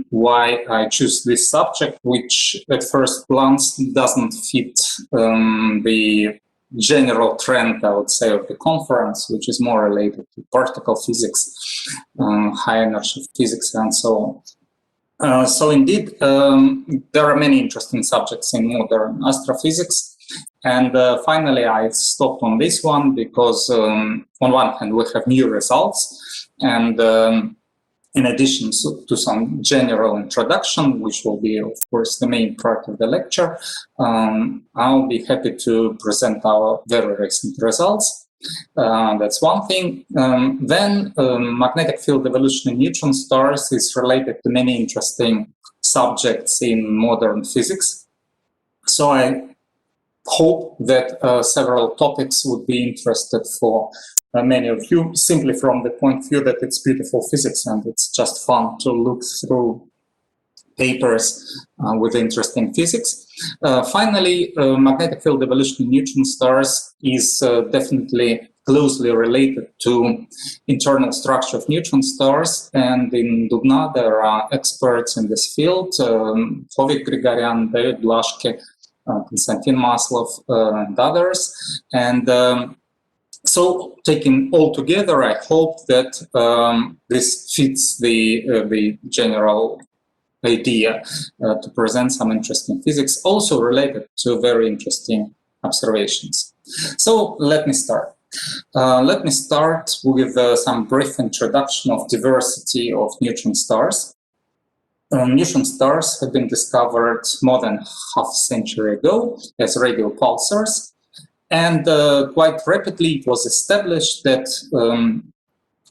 why I choose this subject, which at first glance doesn't fit the general trend, I would say, of the conference, which is more related to particle physics, high energy physics, and so on. So indeed, there are many interesting subjects in modern astrophysics. And finally, I stopped on this one because on one hand, we have new results, and in addition to some general introduction, which will be, of course, the main part of the lecture, I'll be happy to present our very recent results. That's one thing. Then magnetic field evolution in neutron stars is related to many interesting subjects in modern physics. So I hope that several topics would be interested for many of you, simply from the point of view that it's beautiful physics and it's just fun to look through papers with interesting physics. Finally, magnetic field evolution in neutron stars is definitely closely related to internal structure of neutron stars, and in Dubna there are experts in this field, Hovik Grigoryan, David Blaschke, Konstantin Maslov, and others. And so, taken all together, I hope that this fits the general idea to present some interesting physics, also related to very interesting observations. So let me start. Let me start with some brief introduction of diversity of neutron stars. Neutron stars have been discovered more than half a century ago as radio pulsars. And quite rapidly it was established that,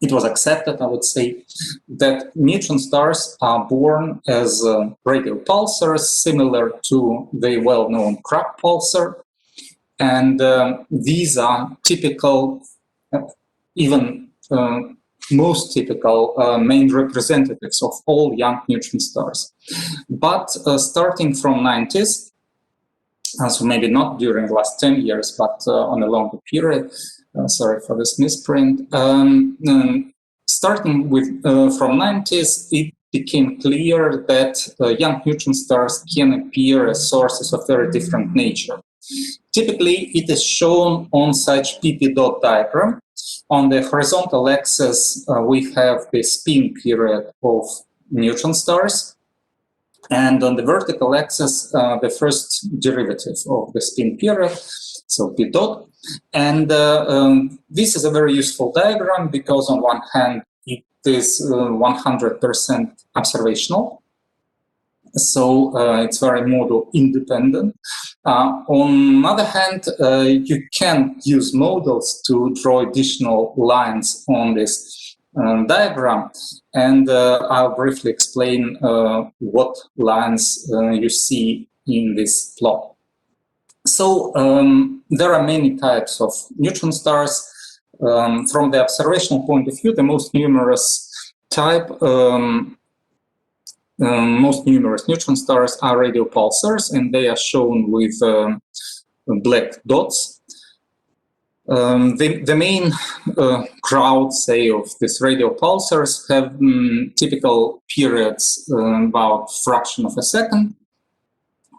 it was accepted, I would say, that neutron stars are born as radio pulsars, similar to the well-known crack pulsar. And these are typical, even most typical main representatives of all young neutron stars. But starting from 90s, so maybe not during the last 10 years, but on a longer period. Sorry for this misprint. Starting with from 90s, it became clear that young neutron stars can appear as sources of very different nature. Typically, it is shown on such P-Pdot diagram. On the horizontal axis, we have the spin period of neutron stars. And on the vertical axis, the first derivative of the spin period, so P-Dot. And this is a very useful diagram because on one hand, it is 100% observational. So it's very model independent. On the other hand, you can use models to draw additional lines on this diagram, and I'll briefly explain what lines you see in this plot. So there are many types of neutron stars. From the observational point of view, the most numerous type, most numerous neutron stars are radio pulsars, and they are shown with black dots. The main crowd, say, of these radio pulsars have typical periods about fraction of a second,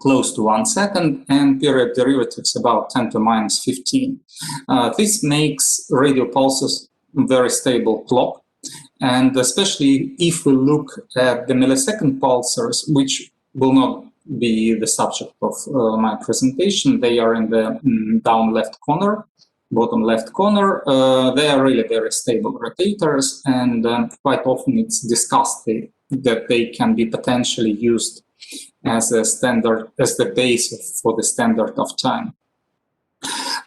close to 1 second, and period derivatives about 10 to minus 15. This makes radio pulses very stable clock, and especially if we look at the millisecond pulsars, which will not be the subject of my presentation. They are in the down left corner. Bottom left corner, they are really very stable rotators, and quite often it's discussed that they can be potentially used as a standard, as the base for the standard of time.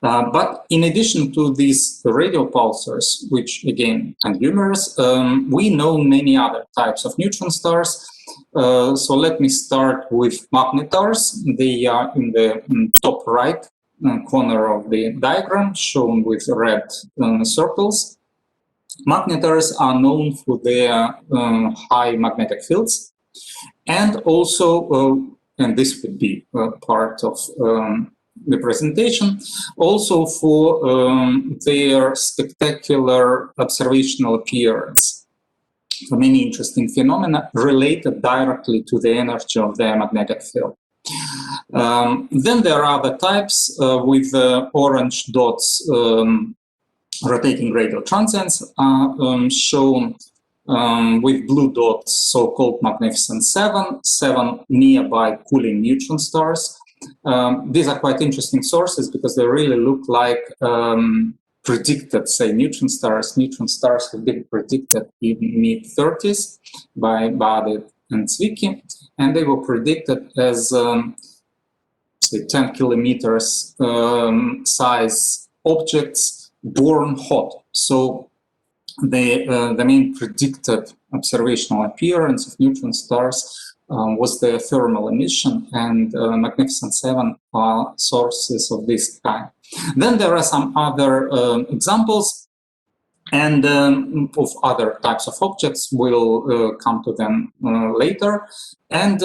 But in addition to these radio pulsars, which again are numerous, we know many other types of neutron stars. So let me start with magnetars. They are in the top right corner of the diagram, shown with red circles. Magnetars are known for their high magnetic fields, and also, and this would be part of the presentation, also for their spectacular observational appearance. many interesting phenomena related directly to the energy of the magnetic field. Then there are other types with orange dots. Rotating radial transients are shown with blue dots, so-called Magnificent seven nearby cooling neutron stars. These are quite interesting sources because they really look like predicted, say, neutron stars. Neutron stars have been predicted in mid-30s by Bardet and Zwicky, and they were predicted as say 10 kilometers size objects born hot. So the main predicted observational appearance of neutron stars was their thermal emission, and Magnificent 7 are sources of this kind. Then there are some other examples, and of other types of objects. We'll come to them later. And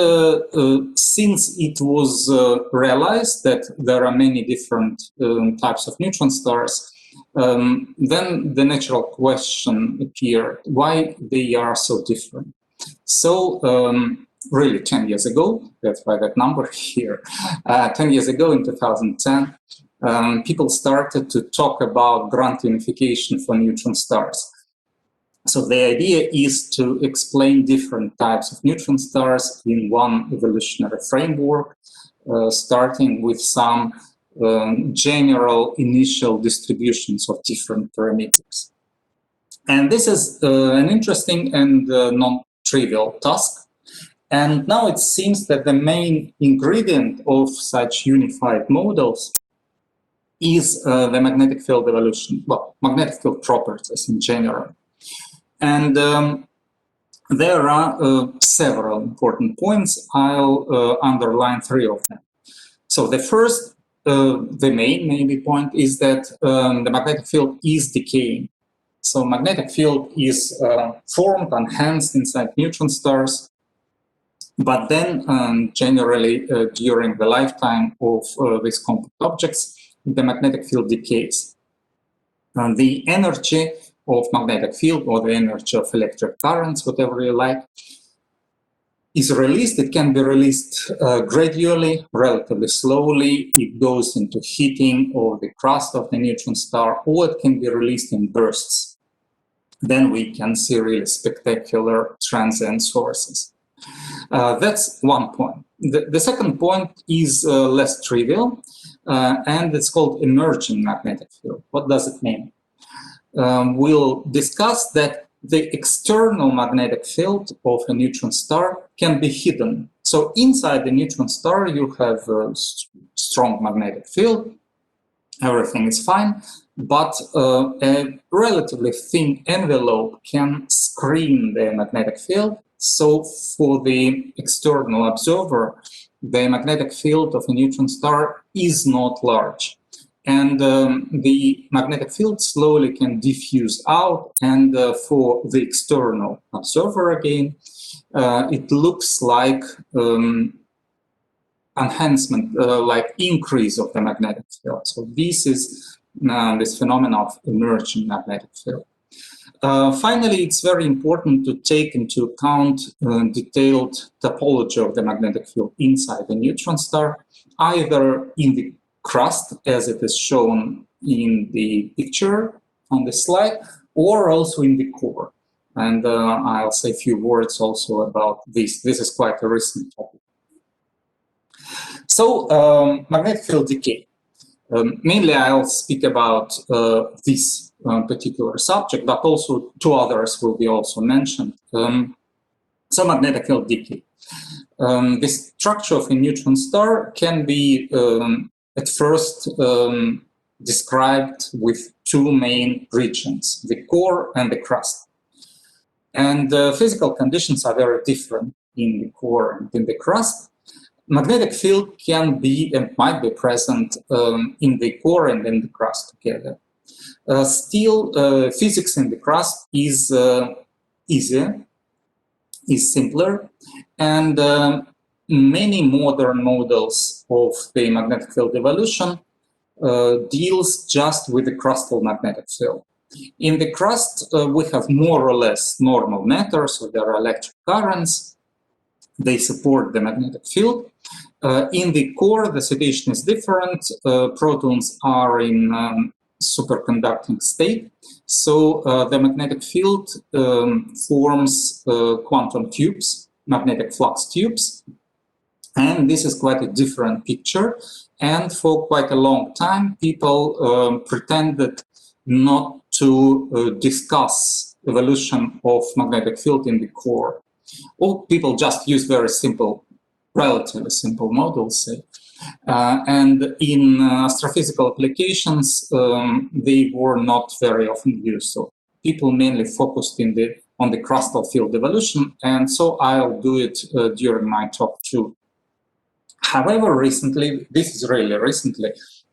since it was realized that there are many different types of neutron stars, then the natural question appeared, why they are so different? So really 10 years ago, that's why that number here, 10 years ago in 2010, people started to talk about grand unification for neutron stars. So the idea is to explain different types of neutron stars in one evolutionary framework, starting with some general initial distributions of different parameters. And this is an interesting and non-trivial task. And now it seems that the main ingredient of such unified models is the magnetic field evolution, well, magnetic field properties in general. And there are several important points. I'll underline three of them. So the first, the main maybe point is that the magnetic field is decaying. So magnetic field is formed, enhanced inside neutron stars, but then generally during the lifetime of these compact objects, the magnetic field decays. The energy of magnetic field, or the energy of electric currents, whatever you like, is released. It can be released gradually, relatively slowly. It goes into heating of the crust of the neutron star, or it can be released in bursts. Then we can see really spectacular transient sources. That's one point. The second point is less trivial, and it's called emerging magnetic field. What does it mean? We'll discuss that the external magnetic field of a neutron star can be hidden. So inside the neutron star, you have a strong magnetic field, everything is fine, but a relatively thin envelope can screen the magnetic field. So for the external observer, the magnetic field of a neutron star is not large. And the magnetic field slowly can diffuse out, and for the external observer again, it looks like enhancement, like increase of the magnetic field. So this is this phenomenon of emerging magnetic field. Finally, it's very important to take into account detailed topology of the magnetic field inside the neutron star, either in the crust, as it is shown in the picture on the slide, or also in the core. And I'll say a few words also about this. This is quite a recent topic. So, magnetic field decay. Mainly I'll speak about this particular subject, but also two others will be also mentioned. So magnetic field decay. The structure of a neutron star can be at first described with two main regions, the core and the crust. And physical conditions are very different in the core and in the crust. Magnetic field can be and might be present in the core and in the crust together. Still, physics in the crust is easier, is simpler, and many modern models of the magnetic field evolution deals just with the crustal magnetic field. In the crust, we have more or less normal matter, so there are electric currents. They support the magnetic field. In the core, the situation is different. Protons are in superconducting state. So the magnetic field forms quantum tubes, magnetic flux tubes. And this is quite a different picture. And for quite a long time, people pretended not to discuss evolution of magnetic field in the core. Or people just use very simple, relatively simple models, say. And in astrophysical applications, they were not very often used. So people mainly focused on the crustal field evolution, and so I'll do it during my talk too. However, recently, this is really recently,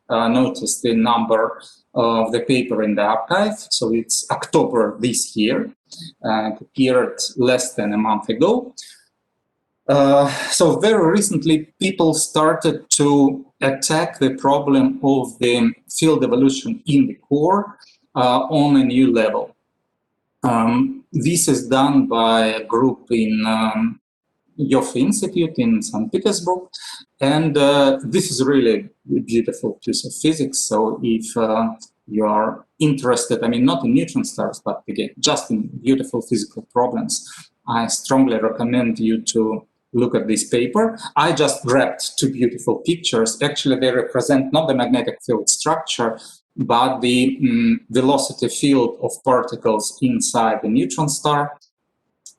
noticed the number of the paper in the archive. So it's October this year. It appeared less than a month ago. So very recently, people started to attack the problem of the field evolution in the core on a new level. This is done by a group in Joffe Institute in St. Petersburg, and this is really a beautiful piece of physics. So if you are interested, I mean, not in neutron stars, but again, just in beautiful physical problems, I strongly recommend you to look at this paper. I just grabbed two beautiful pictures. Actually, they represent not the magnetic field structure, but the velocity field of particles inside the neutron star.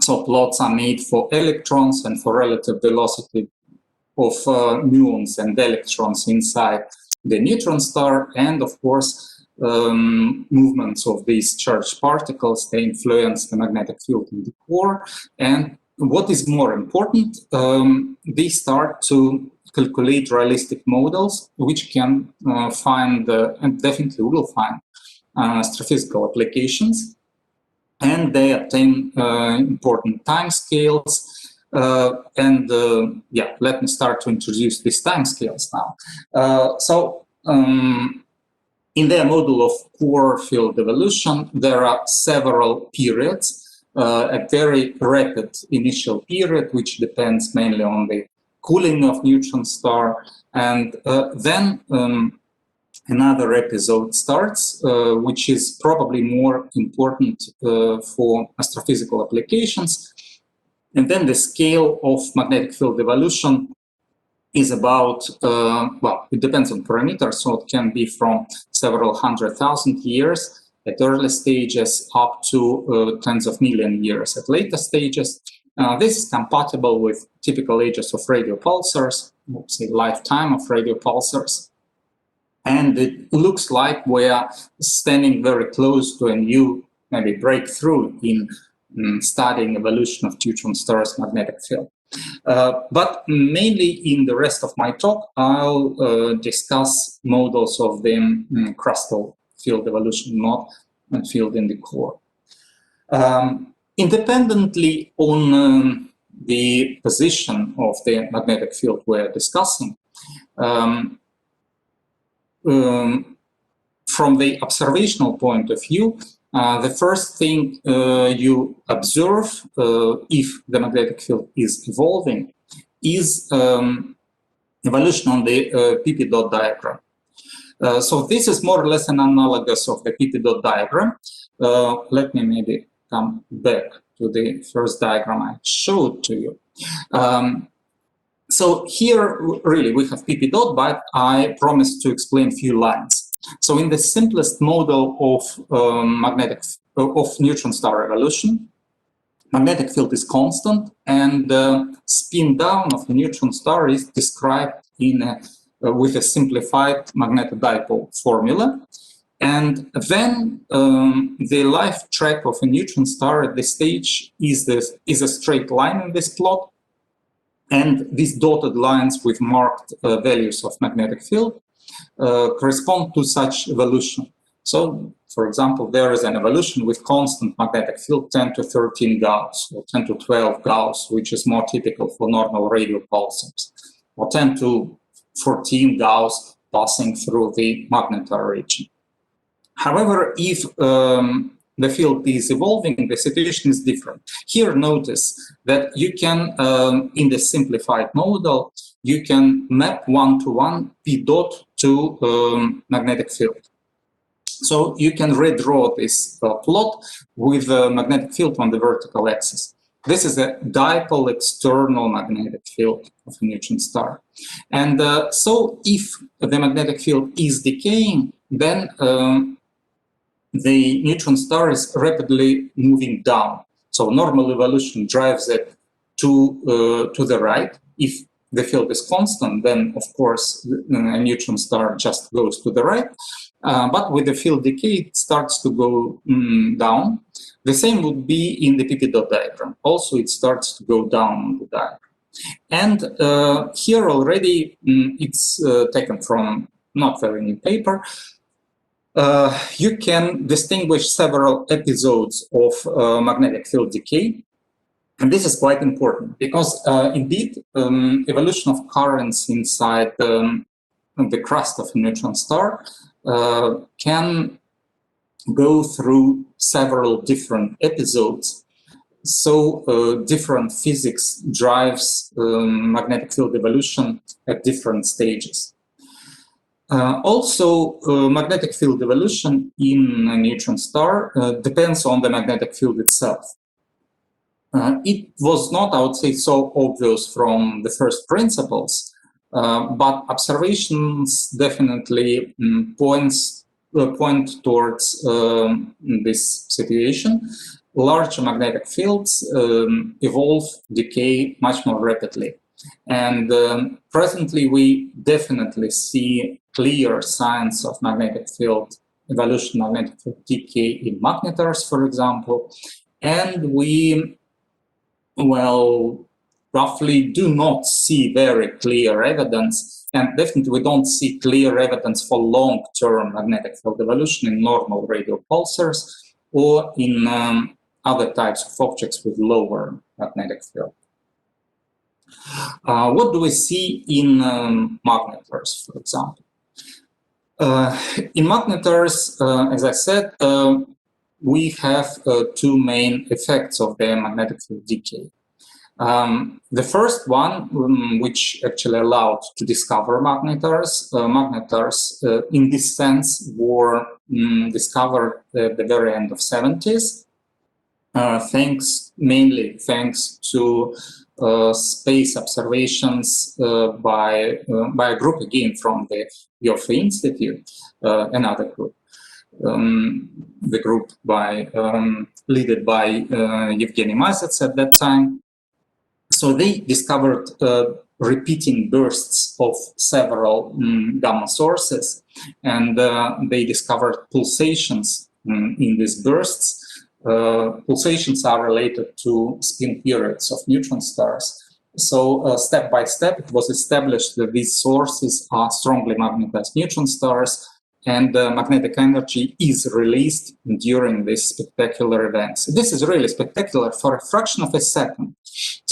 So plots are made for electrons and for relative velocity of muons and electrons inside the neutron star. And of course, movements of these charged particles, they influence the magnetic field in the core. And what is more important, they start to calculate realistic models, which can find, and definitely will find, astrophysical applications. And they obtain important timescales. Yeah, let me start to introduce these timescales now. In their model of core field evolution, there are several periods. A very rapid initial period, which depends mainly on the cooling of neutron star, and then another episode starts, which is probably more important for astrophysical applications. And then the scale of magnetic field evolution is about, well, it depends on parameters, so it can be from several 100,000 years at early stages up to tens of million years at later stages. This is compatible with typical ages of radio pulsars, say lifetime of radio pulsars. And it looks like we are standing very close to a new, maybe breakthrough in studying evolution of neutron stars' magnetic field. But mainly in the rest of my talk, I'll discuss models of the crustal field evolution, not field in the core. Independently on the position of the magnetic field we're discussing, from the observational point of view, the first thing you observe if the magnetic field is evolving is evolution on the P-Pdot diagram. So this is more or less an analogous of the P-Pdot diagram. Let me maybe come back to the first diagram I showed to you. So here, really, we have P-Pdot, but I promised to explain a few lines. So in the simplest model of neutron star evolution, magnetic field is constant, and spin down of the neutron star is described in with a simplified magnetic dipole formula. And then the life track of a neutron star at this stage is a straight line in this plot. And these dotted lines with marked values of magnetic field correspond to such evolution. So, for example, there is an evolution with constant magnetic field 10 to 13 Gauss, or 10 to 12 Gauss, which is more typical for normal radio pulsars, or 10 to 14 Gauss passing through the magnetar region. However, if the field is evolving, the situation is different. Here, notice that you can, in the simplified model, you can map one-to-one P-Dot to magnetic field. So you can redraw this plot with a magnetic field on the vertical axis. This is a dipole external magnetic field of a neutron star. And so if the magnetic field is decaying, then the neutron star is rapidly moving down. So normal evolution drives it to the right. If the field is constant, then of course a neutron star just goes to the right. But with the field decay, it starts to go down. The same would be in the P-Pdot diagram. Also, it starts to go down on the diagram. And here already, it's taken from not very new paper. You can distinguish several episodes of magnetic field decay. And this is quite important because indeed, evolution of currents inside the crust of a neutron star can go through several different episodes. So different physics drives magnetic field evolution at different stages. Also, magnetic field evolution in a neutron star depends on the magnetic field itself. It was not, I would say, so obvious from the first principles, but observations definitely point towards this situation. Large magnetic fields evolve, decay much more rapidly. And presently, we definitely see clear signs of magnetic field evolution, magnetic field decay in magnetars, for example. And we, well, roughly do not see very clear evidence, and definitely we don't see clear evidence for long-term magnetic field evolution in normal radio pulsars or in other types of objects with lower magnetic field. What do we see in magnetars, for example? In magnetars, as I said, we have two main effects of the magnetic field decay. The first one, which actually allowed to discover magnetars, in this sense were discovered at the very end of 70s, mainly thanks to space observations by a group again from the Joule Institute, another group. The group led by Evgeny Mazets at that time. So they discovered repeating bursts of several gamma sources, and they discovered pulsations in these bursts. Pulsations are related to spin periods of neutron stars. So step by step, it was established that these sources are strongly magnetized neutron stars, and magnetic energy is released during these spectacular events. This is really spectacular. For a fraction of a second,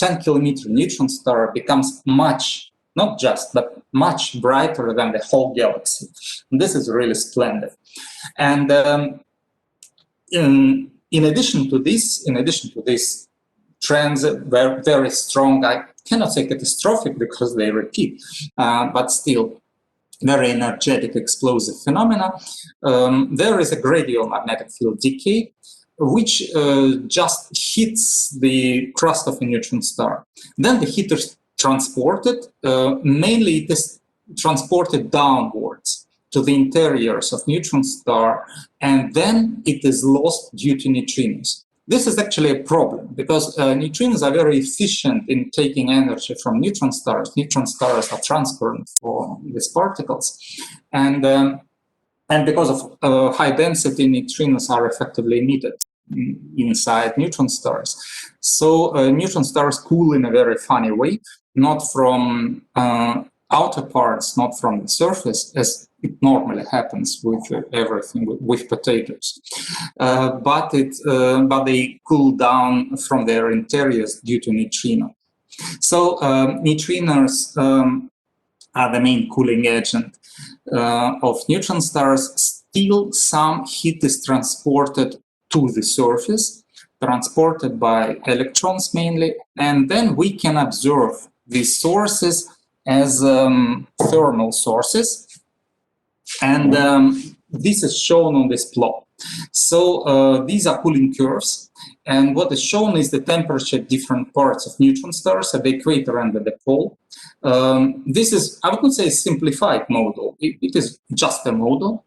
10-kilometer neutron star becomes much, not just, but much brighter than the whole galaxy. And this is really splendid. And in addition to this, trends were very strong. I cannot say catastrophic because they repeat, but still very energetic, explosive phenomena. There is a gradual magnetic field decay, which just hits the crust of a neutron star. Then the heat is transported, mainly it is transported downwards to the interiors of neutron star, and then it is lost due to neutrinos. This is actually a problem because neutrinos are very efficient in taking energy from neutron stars. Neutron stars are transparent for these particles, and because of high density, neutrinos are effectively emitted inside neutron stars. So neutron stars cool in a very funny way, not from outer parts, not from the surface, as it normally happens with everything, with potatoes. But they cool down from their interiors due to neutrino. So neutrinos are the main cooling agent of neutron stars. still some heat is transported to the surface, transported by electrons mainly, and then we can observe these sources as thermal sources, and this is shown on this plot. So these are cooling curves, and what is shown is the temperature at different parts of neutron stars at the equator and at the pole. This is, I would say, a simplified model. It is just a model.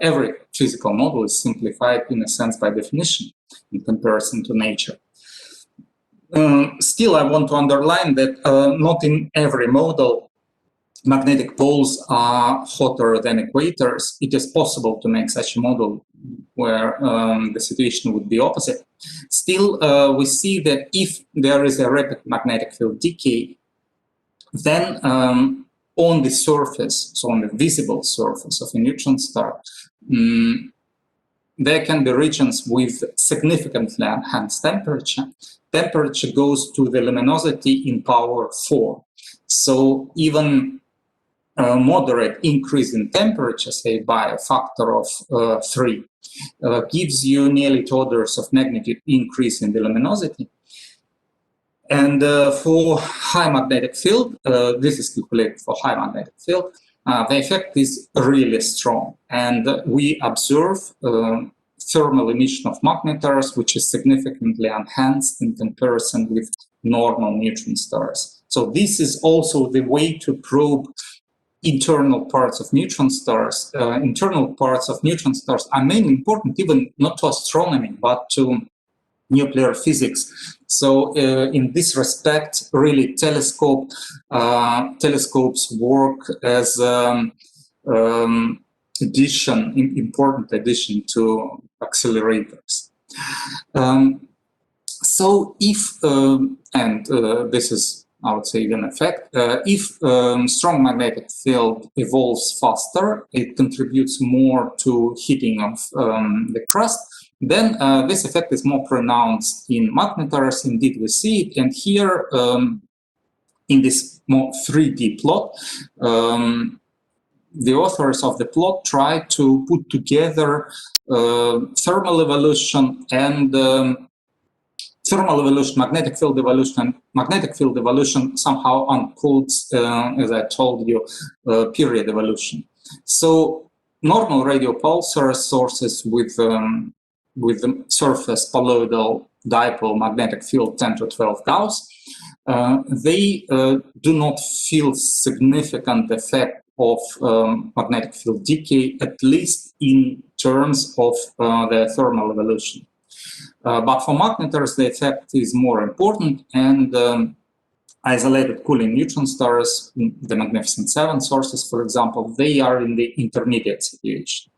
Every physical model is simplified in a sense by definition in comparison to nature. Still, I want to underline that not in every model magnetic poles are hotter than equators. It is possible to make such a model where the situation would be opposite. Still, we see that if there is a rapid magnetic field decay, then on the surface, so on the visible surface of a neutron star, there can be regions with significantly enhanced temperature. Temperature goes to the luminosity in power 4. So even a moderate increase in temperature, say by a factor of 3, gives you nearly 2 orders of magnitude increase in the luminosity. And for high magnetic field, this is calculated for high magnetic field, the effect is really strong. And we observe thermal emission of magnetars, which is significantly enhanced in comparison with normal neutron stars. So this is also the way to probe internal parts of neutron stars. Internal parts of neutron stars are mainly important, even not to astronomy, but to nuclear physics. So in this respect, really telescopes work as important addition to accelerators. So if, this is, I would say, an effect, if strong magnetic field evolves faster, it contributes more to heating of the crust, then this effect is more pronounced in magnetars. Indeed, we see it. And here, in this more 3D plot, the authors of the plot try to put together thermal evolution and thermal evolution, magnetic field evolution, and magnetic field evolution somehow encodes, as I told you, period evolution. So normal radio pulsar sources with the surface colloidal dipole magnetic field 10 to 12 Gauss, they do not feel significant effect of magnetic field decay, at least in terms of their thermal evolution. But for magnetars, the effect is more important, and isolated cooling neutron stars, the Magnificent Seven sources, for example, they are in the intermediate situation.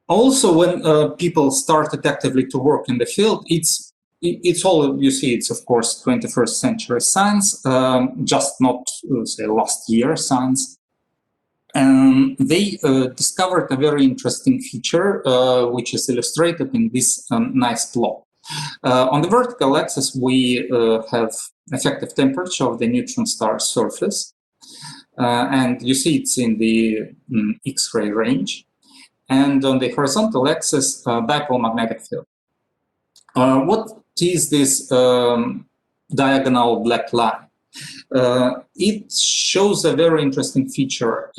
Also, when people started actively to work in the field, it's all, you see, it's of course 21st century science, just not, say, last year science. They discovered a very interesting feature, which is illustrated in this nice plot. On the vertical axis, we have effective temperature of the neutron star surface, and you see it's in the X-ray range. And on the horizontal axis, dipole magnetic field. What is this diagonal black line? It shows a very interesting feature.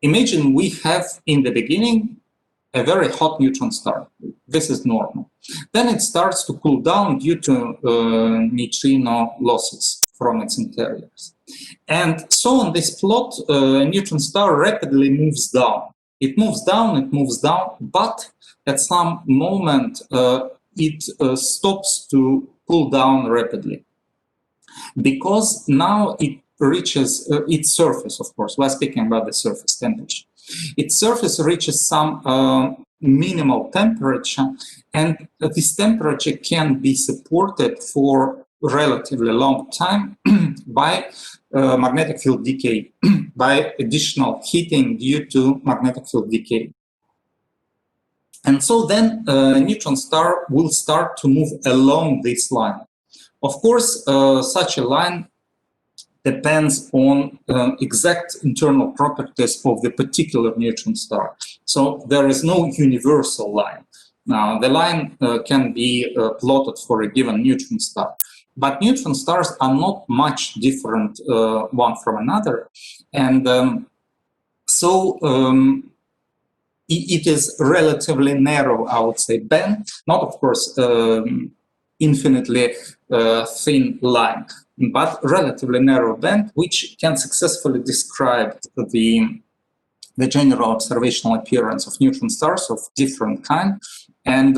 Imagine we have in the beginning a very hot neutron star. This is normal. Then it starts to cool down due to neutrino losses from its interiors. And so on this plot, a neutron star rapidly moves down. It moves down, but at some moment it stops to cool down rapidly. Because now it reaches its surface, of course, we're speaking about the surface temperature. Its surface reaches some minimal temperature, and this temperature can be supported for relatively long time by magnetic field decay, by additional heating due to magnetic field decay. And so then a neutron star will start to move along this line. Of course, such a line depends on exact internal properties of the particular neutron star. So there is no universal line. Now, the line can be plotted for a given neutron star. But neutron stars are not much different one from another. And it is relatively narrow, I would say, band, not, of course, infinitely thin line, but relatively narrow band, which can successfully describe the general observational appearance of neutron stars of different kind. And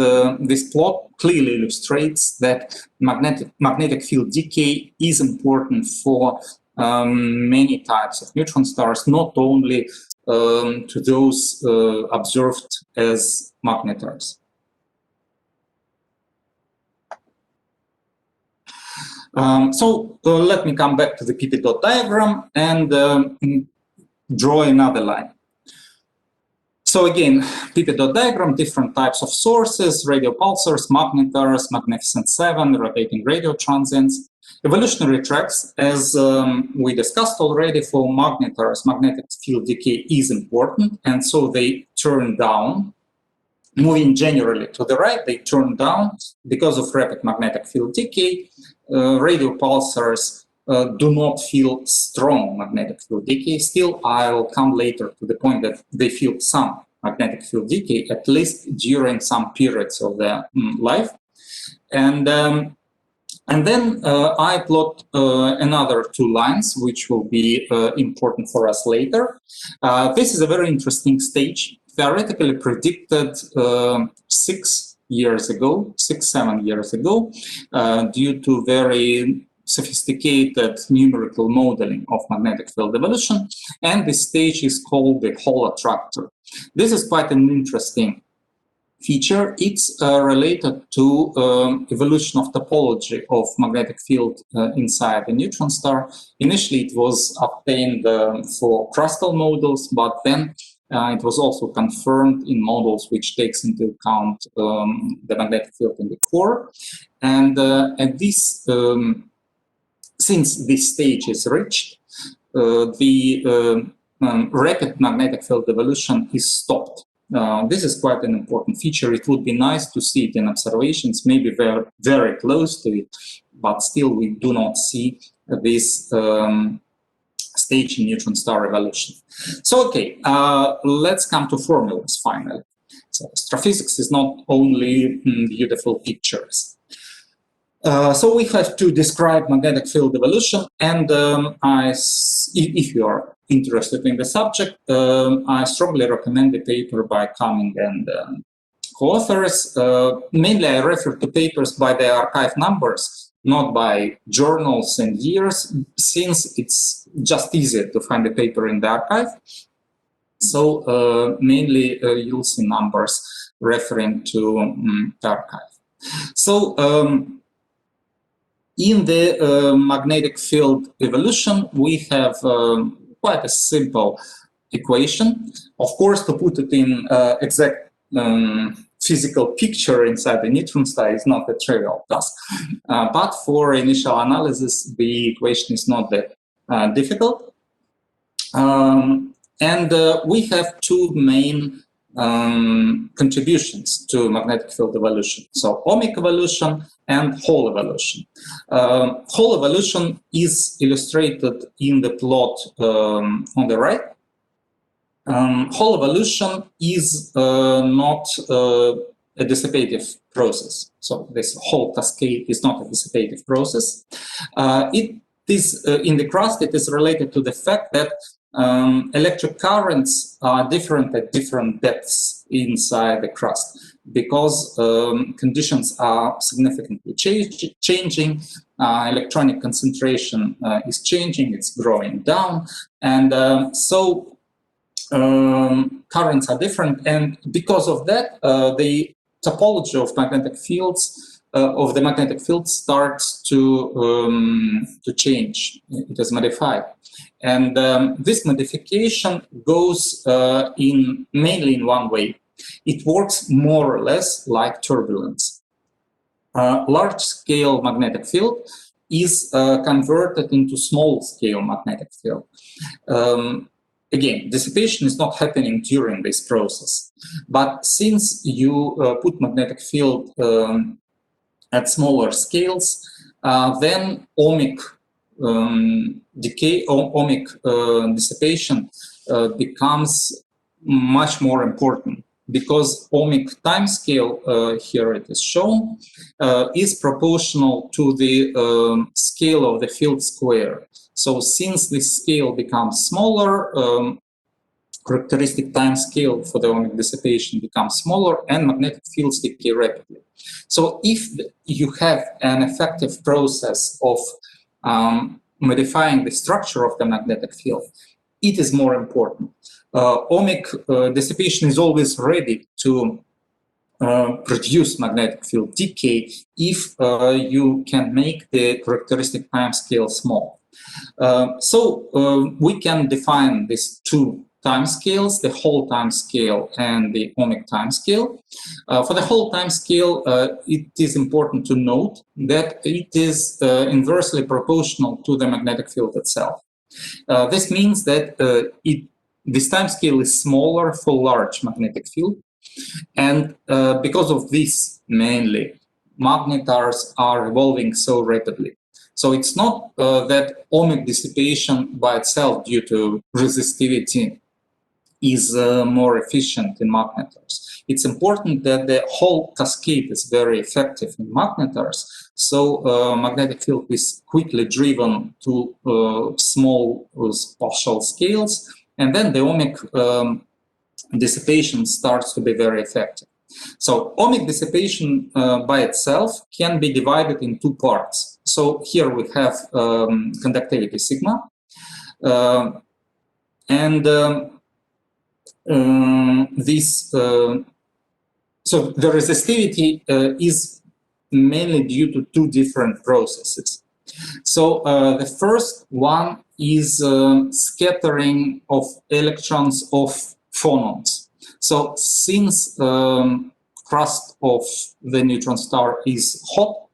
this plot clearly illustrates that magnetic field decay is important for many types of neutron stars, not only to those observed as magnetars. So let me come back to the P-Pdot diagram and draw another line. So again, P-Pdot diagram, different types of sources, radio pulsars, magnetars, magnificent 7, rotating radio transients. Evolutionary tracks, as we discussed already, for magnetars, magnetic field decay is important, and so they turn down. Moving generally to the right, they turn down because of rapid magnetic field decay. Radio pulsars do not feel strong magnetic field decay. Still, I'll come later to the point that they feel some magnetic field decay, at least during some periods of their life. And then I plot another two lines, which will be important for us later. This is a very interesting stage, theoretically predicted 6 years ago, 7 years ago, due to very sophisticated numerical modeling of magnetic field evolution. And this stage is called the Hall attractor. This is quite an interesting feature. It's related to evolution of topology of magnetic field inside the neutron star. Initially, it was obtained for crustal models, but then it was also confirmed in models which takes into account the magnetic field in the core. And at this, since this stage is reached, the rapid magnetic field evolution is stopped. This is quite an important feature. It would be nice to see it in observations, maybe very, very close to it, but still we do not see this stage in neutron star evolution. So, okay, let's come to formulas finally. So, astrophysics is not only beautiful pictures. So we have to describe magnetic field evolution, and if you are interested in the subject, I strongly recommend the paper by Cumming and co-authors. Mainly I refer to papers by the archive numbers, not by journals and years, since it's just easier to find a paper in the archive. So mainly you'll see numbers referring to the archive. So in the magnetic field evolution, we have quite a simple equation. Of course, to put it in exact physical picture inside the neutron star is not a trivial task. But for initial analysis, the equation is not that difficult. And we have two main contributions to magnetic field evolution. So ohmic evolution and Hall evolution. Hall evolution is illustrated in the plot on the right. Hall evolution is not a dissipative process. So this Hall cascade is not a dissipative process. It is in the crust. It is related to the fact that electric currents are different at different depths inside the crust, because conditions are significantly changing, electronic concentration is changing, it's growing down, and so currents are different, and because of that, the topology of magnetic fields, of the magnetic field starts to change, it is modified. And this modification goes mainly in one way. It works more or less like turbulence. Large-scale magnetic field is converted into small-scale magnetic field. Again, dissipation is not happening during this process, but since you put magnetic field at smaller scales, then ohmic decay, ohmic dissipation becomes much more important, because ohmic timescale, here it is shown, is proportional to the scale of the field square. So since this scale becomes smaller, characteristic time scale for the ohmic dissipation becomes smaller, and magnetic fields decay rapidly. So if you have an effective process of modifying the structure of the magnetic field, it is more important. Ohmic dissipation is always ready to produce magnetic field decay if you can make the characteristic time scale small. So we can define these two time scales, the Hall time scale and the ohmic time scale. For the Hall time scale, it is important to note that it is inversely proportional to the magnetic field itself. This means that this time scale is smaller for large magnetic field, and because of this, mainly, magnetars are evolving so rapidly. So it's not that ohmic dissipation by itself, due to resistivity, is more efficient in magnetars. It's important that the whole cascade is very effective in magnetars, so magnetic field is quickly driven to small partial scales, and then the ohmic dissipation starts to be very effective. So ohmic dissipation by itself can be divided in two parts. So here we have conductivity sigma, and so the resistivity is mainly due to two different processes. So the first one is scattering of electrons of phonons. So since crust of the neutron star is hot,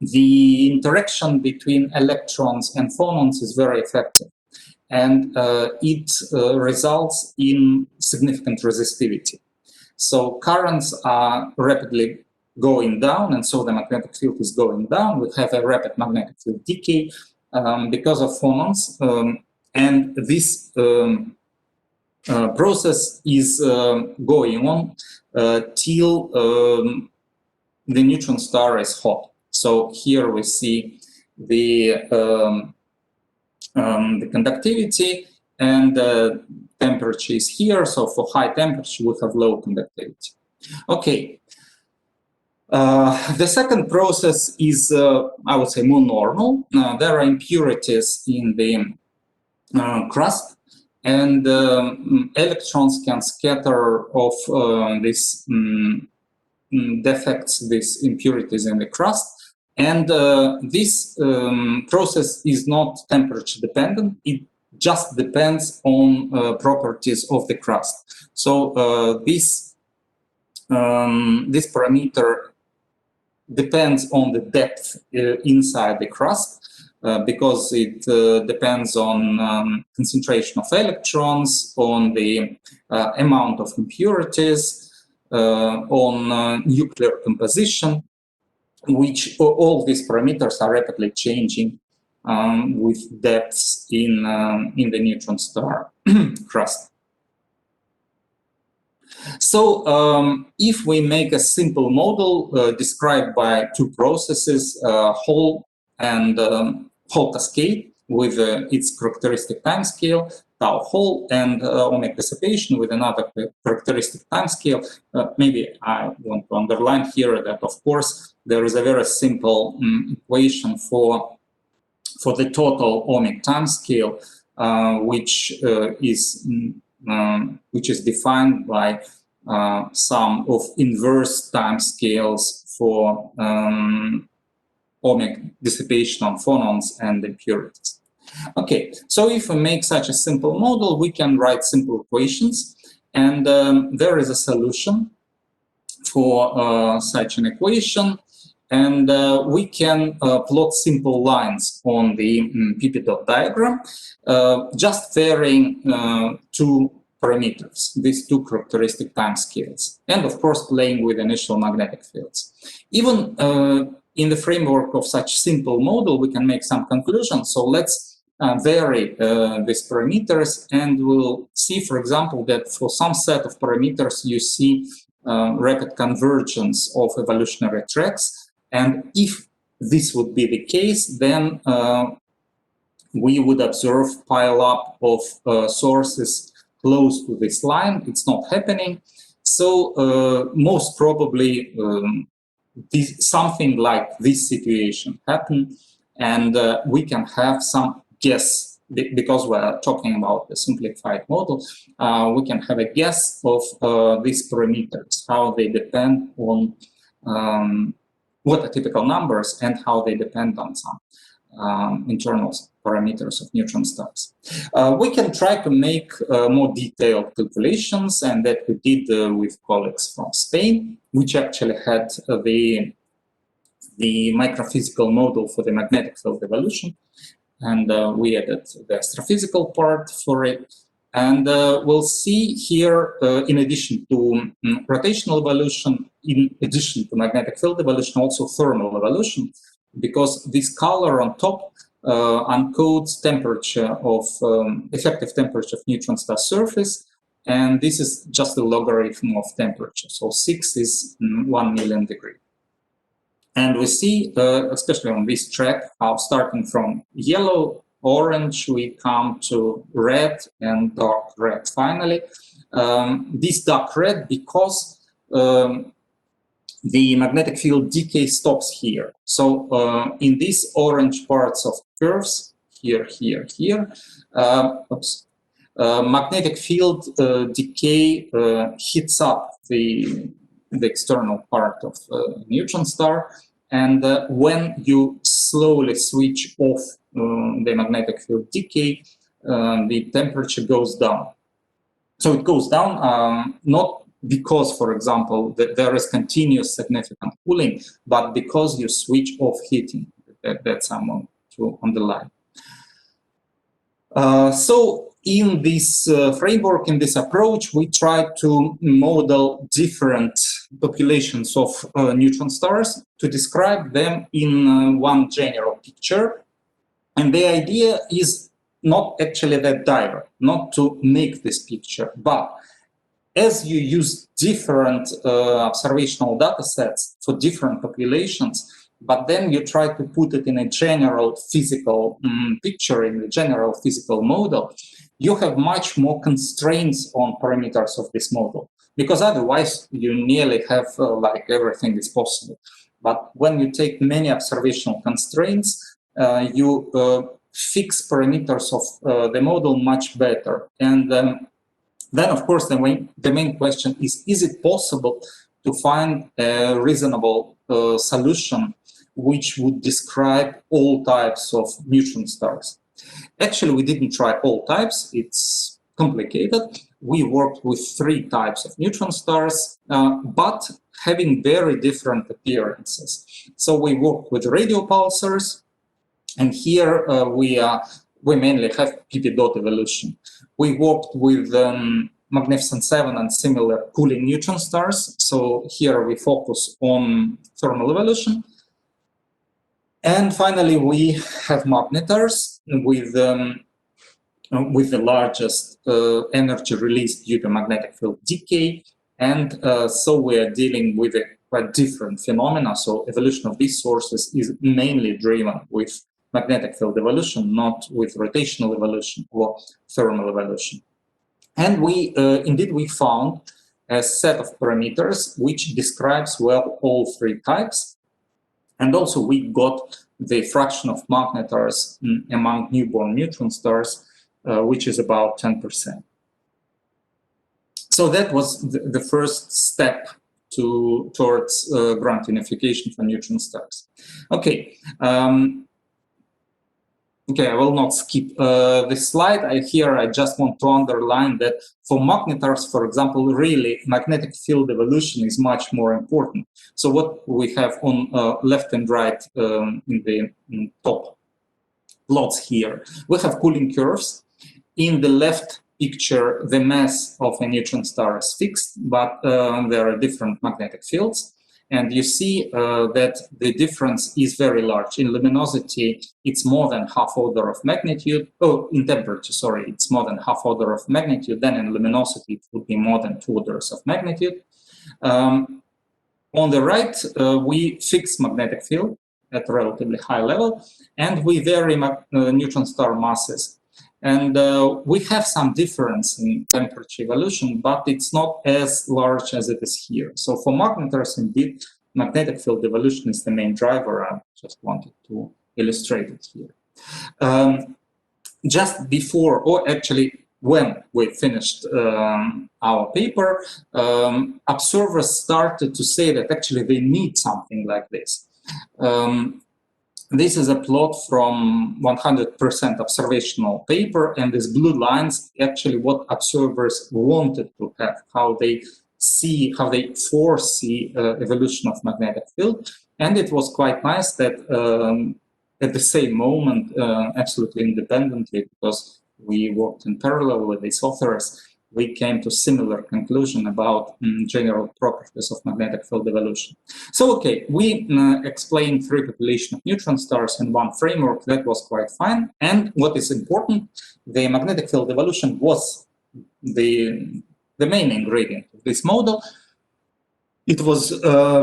the interaction between electrons and phonons is very effective, and it results in significant resistivity. So currents are rapidly going down, and so the magnetic field is going down. We have a rapid magnetic field decay because of phonons, and this process is going on till the neutron star is hot. So here we see the conductivity, and the temperature is here. So for high temperature, we have low conductivity. Okay. The second process is, I would say, more normal. There are impurities in the crust, and electrons can scatter off these defects, these impurities in the crust. And this process is not temperature dependent. It just depends on properties of the crust. So this parameter depends on the depth inside the crust, because it depends on concentration of electrons, on the amount of impurities, on nuclear composition, which all these parameters are rapidly changing with depths in the neutron star crust. So if we make a simple model described by two processes, Hall and Hall cascade with its characteristic time scale, tau Hall, and ohmic dissipation with another characteristic time scale, maybe I want to underline here that, of course, there is a very simple equation for the total ohmic time scale, which is defined by sum of inverse time scales for ohmic dissipation on phonons and impurities. Okay, so if we make such a simple model, we can write simple equations, and there is a solution for such an equation. And we can plot simple lines on the P-Pdot diagram, just varying two parameters, these two characteristic timescales, and of course playing with initial magnetic fields. Even in the framework of such simple model, we can make some conclusions. So let's vary these parameters, and we'll see, for example, that for some set of parameters you see rapid convergence of evolutionary tracks. And if this would be the case, then we would observe pile-up of sources close to this line. It's not happening. So most probably something like this situation happened, and we can have some guess, because we're talking about the simplified model, we can have a guess of these parameters, how they depend on what are typical numbers and how they depend on some internal parameters of neutron stars. We can try to make more detailed calculations, and that we did with colleagues from Spain, which actually had the microphysical model for the magnetic field evolution, and we added the astrophysical part for it. And we'll see here, in addition to rotational evolution, in addition to magnetic field evolution, also thermal evolution, because this color on top encodes temperature of effective temperature of neutron star surface, and this is just the logarithm of temperature. So 6 is 1 million degree. And we see, especially on this track, how starting from yellow, orange, we come to red and dark red finally. This dark red because the magnetic field decay stops here. So in these orange parts of curves, here, magnetic field decay hits up the external part of neutron star, and when you slowly switch off the magnetic field decay, the temperature goes down. So it goes down not because, for example, that there is continuous significant cooling, but because you switch off heating. That's I want to underline. So in this framework, in this approach, we try to model different populations of neutron stars to describe them in one general picture. And the idea is not actually that direct, not to make this picture, but as you use different observational data sets for different populations, but then you try to put it in a general physical picture, in a general physical model, you have much more constraints on parameters of this model, because otherwise you nearly have like everything is possible. But when you take many observational constraints, you fix parameters of the model much better. And then, of course, the main question is it possible to find a reasonable solution which would describe all types of neutron stars? Actually, we didn't try all types. It's complicated. We worked with 3 types of neutron stars, but having very different appearances. So we worked with radio pulsars, and here we mainly have P-Pdot evolution. We worked with Magnificent 7 and similar cooling neutron stars. So here we focus on thermal evolution. And finally, we have magnetars with the largest energy released due to magnetic field decay. And so we are dealing with a quite different phenomena. So evolution of these sources is mainly driven with magnetic field evolution, not with rotational evolution or thermal evolution. And we indeed we found a set of parameters which describes well all 3 types. And also we got the fraction of magnetars among newborn neutron stars, which is about 10%. So that was the first step towards grand unification for neutron stars. Okay. Okay, I will not skip this slide. Here I just want to underline that for magnetars, for example, really magnetic field evolution is much more important. So what we have on left and right in the top plots here, we have cooling curves. In the left picture, the mass of a neutron star is fixed, but there are different magnetic fields. And you see that the difference is very large. In luminosity, it's more than half order of magnitude. Oh, in temperature, sorry, it's more than half order of magnitude. Then in luminosity, it would be more than 2 orders of magnitude. On the right, we fix magnetic field at a relatively high level, and we vary neutron star masses. And we have some difference in temperature evolution, but it's not as large as it is here. So for magnetars, indeed, magnetic field evolution is the main driver. I just wanted to illustrate it here. Just before, or actually when we finished our paper, observers started to say that actually they need something like this. This is a plot from 100% observational paper, and these blue lines actually what observers wanted to have, how they see, how they foresee evolution of magnetic field. And it was quite nice that at the same moment, absolutely independently, because we worked in parallel with these authors, we came to similar conclusion about general properties of magnetic field evolution. So, okay, we explained 3 population of neutron stars in one framework. That was quite fine. And what is important, the magnetic field evolution was the main ingredient of this model. It was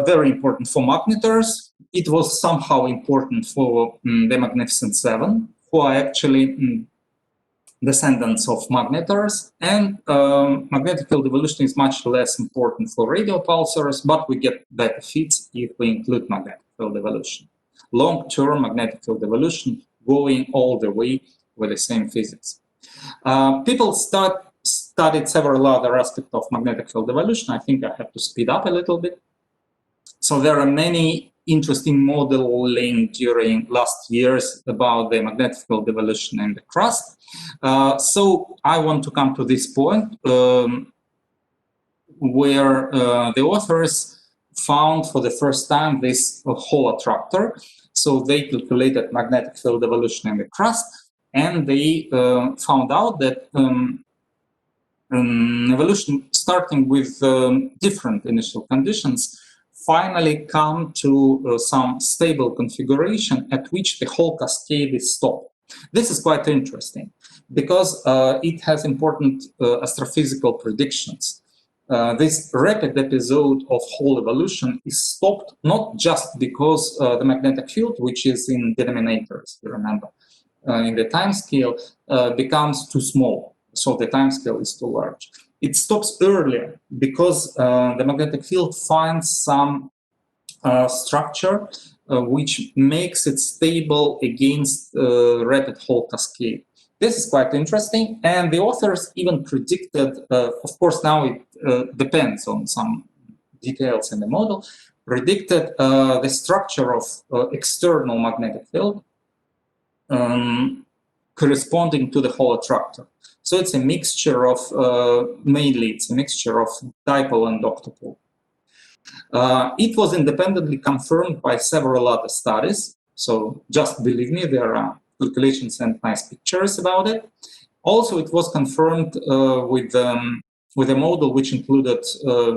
very important for magnetars. It was somehow important for the Magnificent Seven, who are actually descendants of magnetars, and magnetic field evolution is much less important for radio pulsars, but we get benefits if we include magnetic field evolution. Long-term magnetic field evolution going all the way with the same physics. People studied several other aspects of magnetic field evolution. I think I have to speed up a little bit. So there are many interesting modeling during last years about the magnetic field evolution in the crust. So I want to come to this point where the authors found for the first time this Hall attractor. So they calculated magnetic field evolution in the crust, and they found out that evolution starting with different initial conditions finally come to some stable configuration at which the whole cascade is stopped. This is quite interesting because it has important astrophysical predictions. This rapid episode of whole evolution is stopped not just because the magnetic field, which is in denominators, you remember, in the timescale, becomes too small. So the timescale is too large. It stops earlier because the magnetic field finds some structure which makes it stable against rapid Hall cascade. This is quite interesting, and the authors even predicted, of course now it depends on some details in the model, predicted the structure of external magnetic field corresponding to the Hall attractor. So it's a mixture of, mainly it's a mixture of dipole and octopole. It was independently confirmed by several other studies. So just believe me, there are calculations and nice pictures about it. Also, it was confirmed with a model which included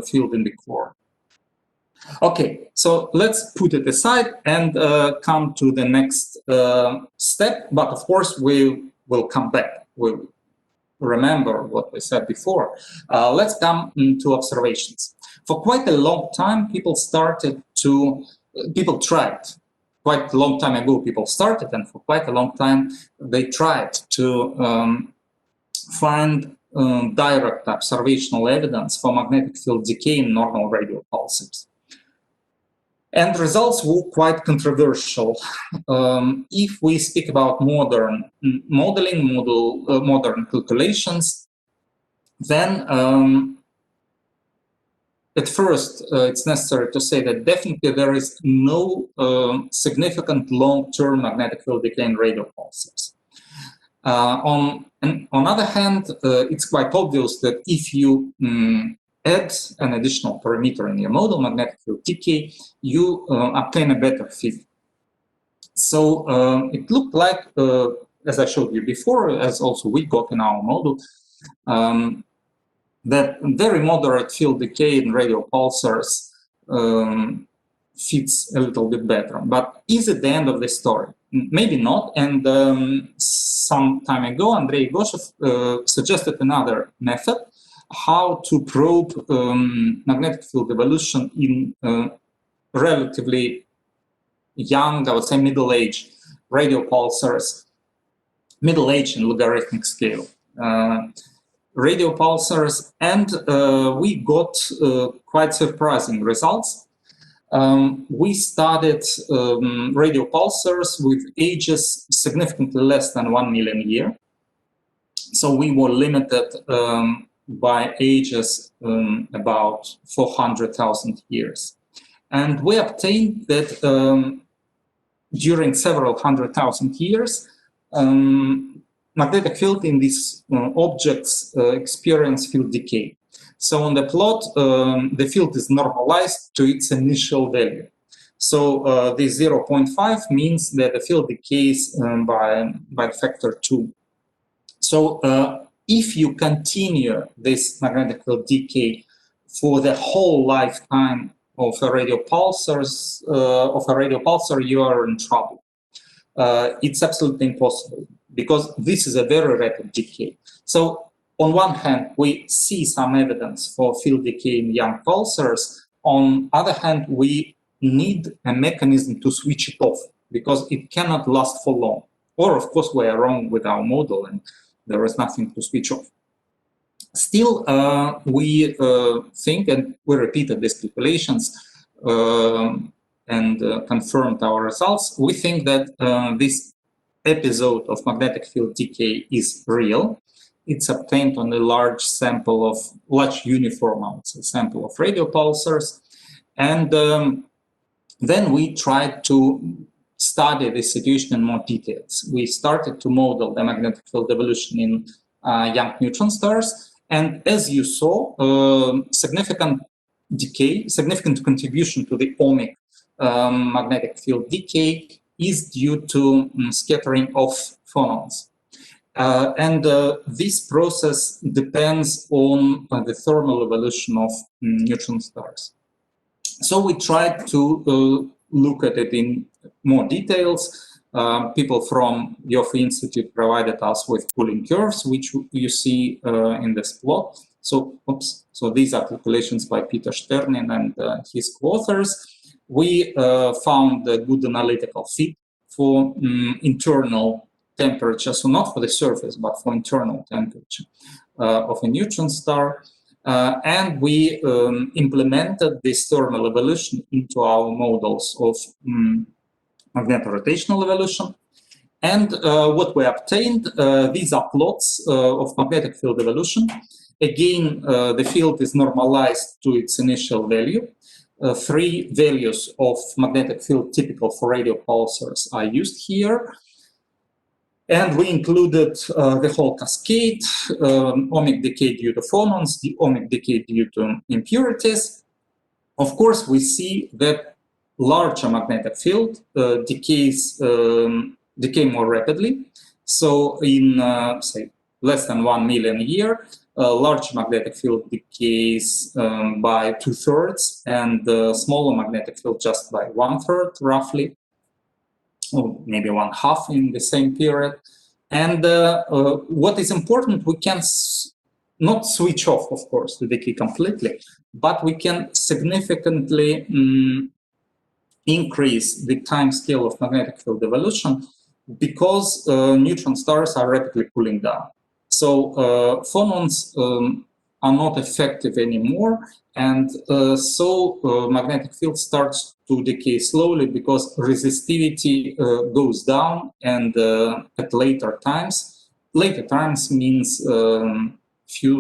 field in the core. Okay, so let's put it aside and come to the next step. But of course, we will come back. We'll remember what we said before. Let's come to observations. For quite a long time, people tried. Quite a long time ago, people started, and for quite a long time, they tried to find direct observational evidence for magnetic field decay in normal radio pulsars. And results were quite controversial. If we speak about modern modeling, modern calculations, then at first it's necessary to say that definitely there is no significant long-term magnetic field decay in radio pulsars. On other hand, it's quite obvious that if you add an additional parameter in your model, magnetic field decay, you obtain a better fit. So it looked like, as I showed you before, as also we got in our model, that very moderate field decay in radio pulsars fits a little bit better. But is it the end of the story? Maybe not. And some time ago, Andrei Goshev suggested another method, how to probe magnetic field evolution in relatively young, I would say middle-age radio pulsars, middle-age in logarithmic scale radio pulsars, and we got quite surprising results. We started radio pulsars with ages significantly less than 1 million year. So we were limited by ages about 400,000 years. And we obtained that during several 100,000 years, magnetic field in these objects experience field decay. So on the plot, the field is normalized to its initial value. So this 0.5 means that the field decays by factor 2. So if you continue this magnetic field decay for the whole lifetime of a radio pulsar, you are in trouble. It's absolutely impossible, because this is a very rapid decay. So on one hand, we see some evidence for field decay in young pulsars. On the other hand, we need a mechanism to switch it off, because it cannot last for long. Or, of course, we are wrong with our model and there is nothing to switch off. Still, we think, and we repeated these calculations and confirmed our results, we think that this episode of magnetic field decay is real. It's obtained on a large sample of, large uniform sample of radio pulsars. And then we tried to study this situation in more details. We started to model the magnetic field evolution in young neutron stars. And as you saw, significant decay, significant contribution to the ohmic magnetic field decay is due to scattering of phonons. And this process depends on the thermal evolution of neutron stars. So we tried to look at it in more details. People from Yoffie Institute provided us with cooling curves, which you see in this plot. So, so these are calculations by Peter Sternin and his co-authors. We found a good analytical fit for internal temperature, so not for the surface, but for internal temperature of a neutron star. And we implemented this thermal evolution into our models of magnetorotational evolution. And what we obtained, these are plots of magnetic field evolution. Again, the field is normalized to its initial value. 3 values of magnetic field typical for radio pulsars are used here. And we included the whole cascade, ohmic decay due to phonons, the ohmic decay due to impurities. Of course, we see that larger magnetic field decay more rapidly. So in, say, less than 1 million year, large magnetic field decays by 2/3, and the smaller magnetic field just by 1/3, roughly, or maybe 1/2 in the same period. And what is important, we can not switch off, of course, the decay completely, but we can significantly increase the time scale of magnetic field evolution, because neutron stars are rapidly cooling down. So phonons are not effective anymore, and so magnetic field starts to decay slowly, because resistivity goes down, and at later times means few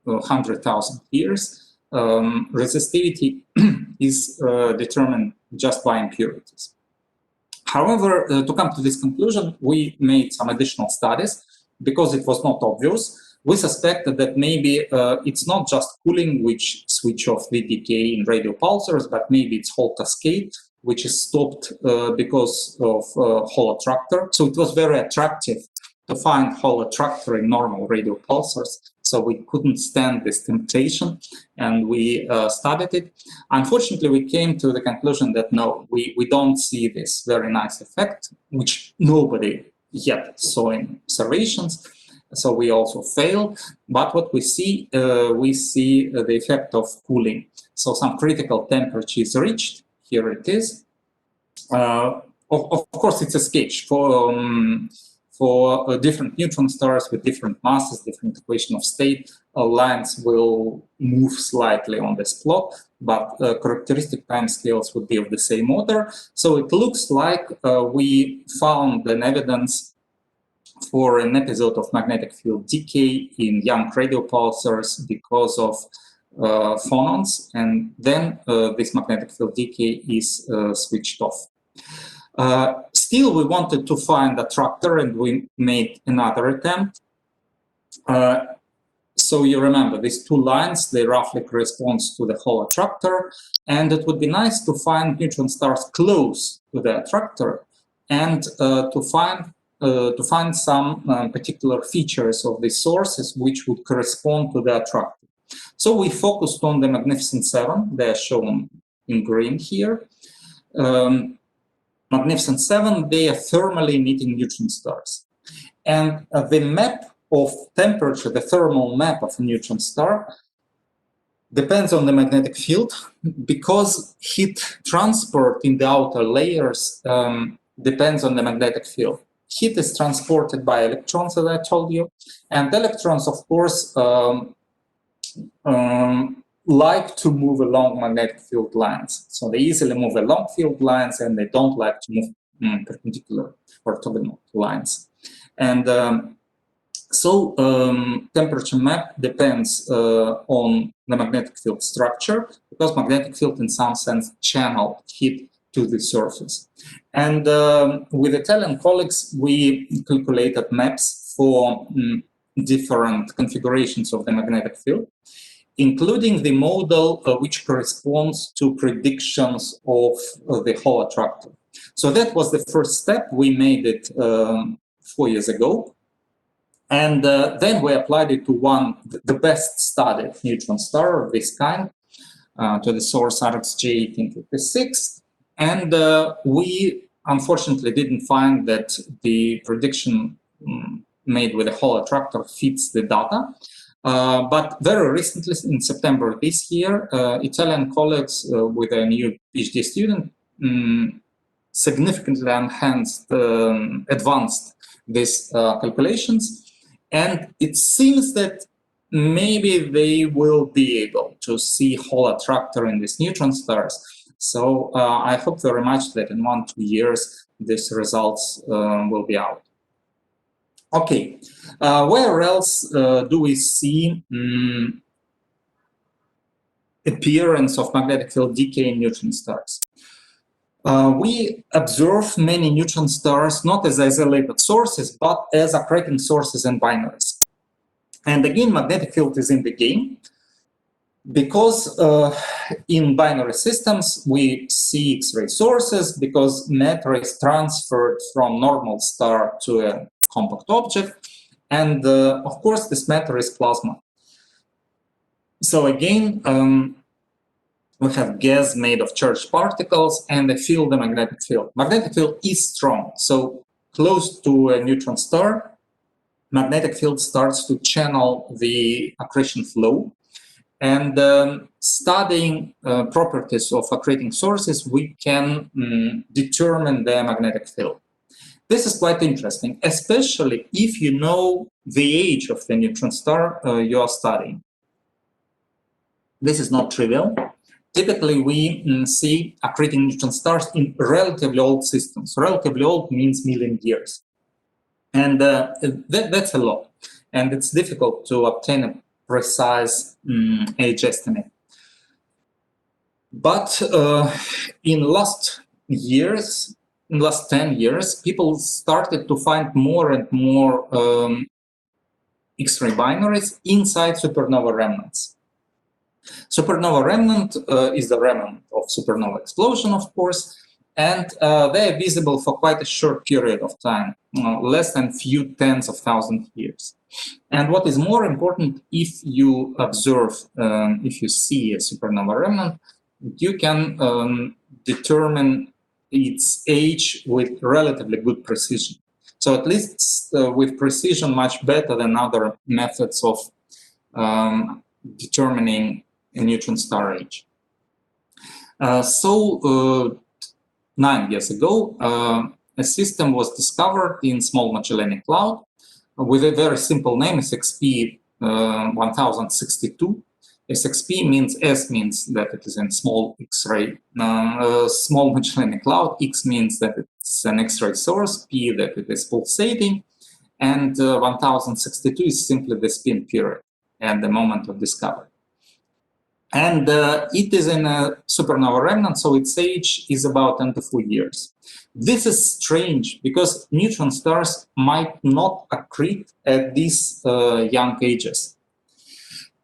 100,000 years, resistivity is determined just by impurities. However, to come to this conclusion, we made some additional studies because it was not obvious. We suspected that maybe it's not just cooling which switch off the decay in radio pulsars, but maybe it's whole cascade, which is stopped because of Hall attractor. So it was very attractive to find Hall attractor in normal radio pulsars. So we couldn't stand this temptation, and we studied it. Unfortunately, we came to the conclusion that no, we don't see this very nice effect, which nobody yet saw in observations. So we also failed. But what we see the effect of cooling. So some critical temperature is reached. Here it is. Of course, it's a sketch for different neutron stars with different masses, different equation of state. Lines will move slightly on this plot, but characteristic timescales would be of the same order. So it looks like we found an evidence for an episode of magnetic field decay in young radio pulsars because of phonons, and then this magnetic field decay is switched off. Still, we wanted to find attractor, and we made another attempt. So you remember these two lines, they roughly correspond to the Hall attractor, and it would be nice to find neutron stars close to the attractor and to find some particular features of the sources which would correspond to the attractor. So we focused on the Magnificent Seven. They are shown in green here. Magnificent Seven, they are thermally emitting neutron stars. And the map of temperature, the thermal map of a neutron star, depends on the magnetic field, because heat transport in the outer layers depends on the magnetic field. Heat is transported by electrons, as I told you, and electrons, of course, like to move along magnetic field lines. So they easily move along field lines, and they don't like to move perpendicular orthogonal lines. And temperature map depends on the magnetic field structure, because magnetic field in some sense channel heat to the surface. And with Italian colleagues, we calculated maps for different configurations of the magnetic field, including the model which corresponds to predictions of the Hall attractor. So that was the first step. We made it 4 years ago. And then we applied it to the best studied neutron star of this kind, to the source RxJ 1856. And we unfortunately didn't find that the prediction made with the Hall attractor fits the data. But very recently, in September this year, Italian colleagues with a new PhD student significantly advanced these calculations. And it seems that maybe they will be able to see Hall attractor in these neutron stars. So I hope very much that in 1-2 years, these results will be out. Okay, where else do we see appearance of magnetic field decay in neutron stars? We observe many neutron stars not as isolated sources, but as accreting sources and binaries. And again, magnetic field is in the game, because in binary systems, we see X-ray sources, because matter is transferred from normal star to a compact object, and of course this matter is plasma. So again, we have gas made of charged particles, and they feel the magnetic field. Magnetic field is strong, so close to a neutron star, magnetic field starts to channel the accretion flow. And studying properties of accreting sources, we can determine their magnetic field. This is quite interesting, especially if you know the age of the neutron star you are studying. This is not trivial. Typically, we see accreting neutron stars in relatively old systems. Relatively old means million years. And that's a lot. And it's difficult to obtain a precise age estimate. But in last years, in the last 10 years, people started to find more and more X-ray binaries inside supernova remnants. Supernova remnant is the remnant of supernova explosion, of course, and they are visible for quite a short period of time, less than few tens of thousands of years. And what is more important, if you observe, if you see a supernova remnant, you can determine its age with relatively good precision. So at least with precision much better than other methods of determining a neutron star age. 9 years ago, a system was discovered in Small Magellanic Cloud with a very simple name, SXP 1062. SXP means, S means that it is in small X-ray, Small Magellanic Cloud, X means that it's an X-ray source, P that it is pulsating, and 1062 is simply the spin period at the moment of discovery. And it is in a supernova remnant, so its age is about 10 to 4 years. This is strange because neutron stars might not accrete at these young ages.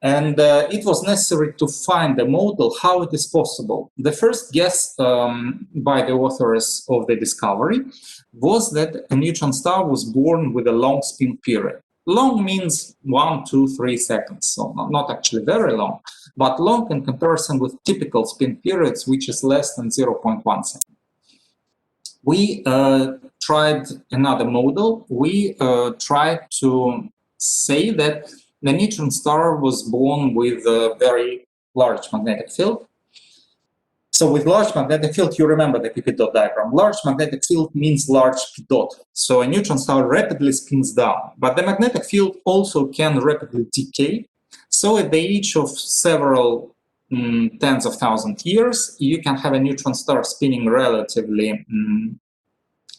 And it was necessary to find a model how it is possible. The first guess by the authors of the discovery was that a neutron star was born with a long spin period. Long means 1, 2, 3 seconds, so not actually very long, but long in comparison with typical spin periods, which is less than 0.1 second. We tried another model. We tried to say that the neutron star was born with a very large magnetic field. So with large magnetic field, you remember the P-Pdot diagram. Large magnetic field means large P-Dot. So a neutron star rapidly spins down. But the magnetic field also can rapidly decay. So at the age of several tens of thousands of years, you can have a neutron star spinning relatively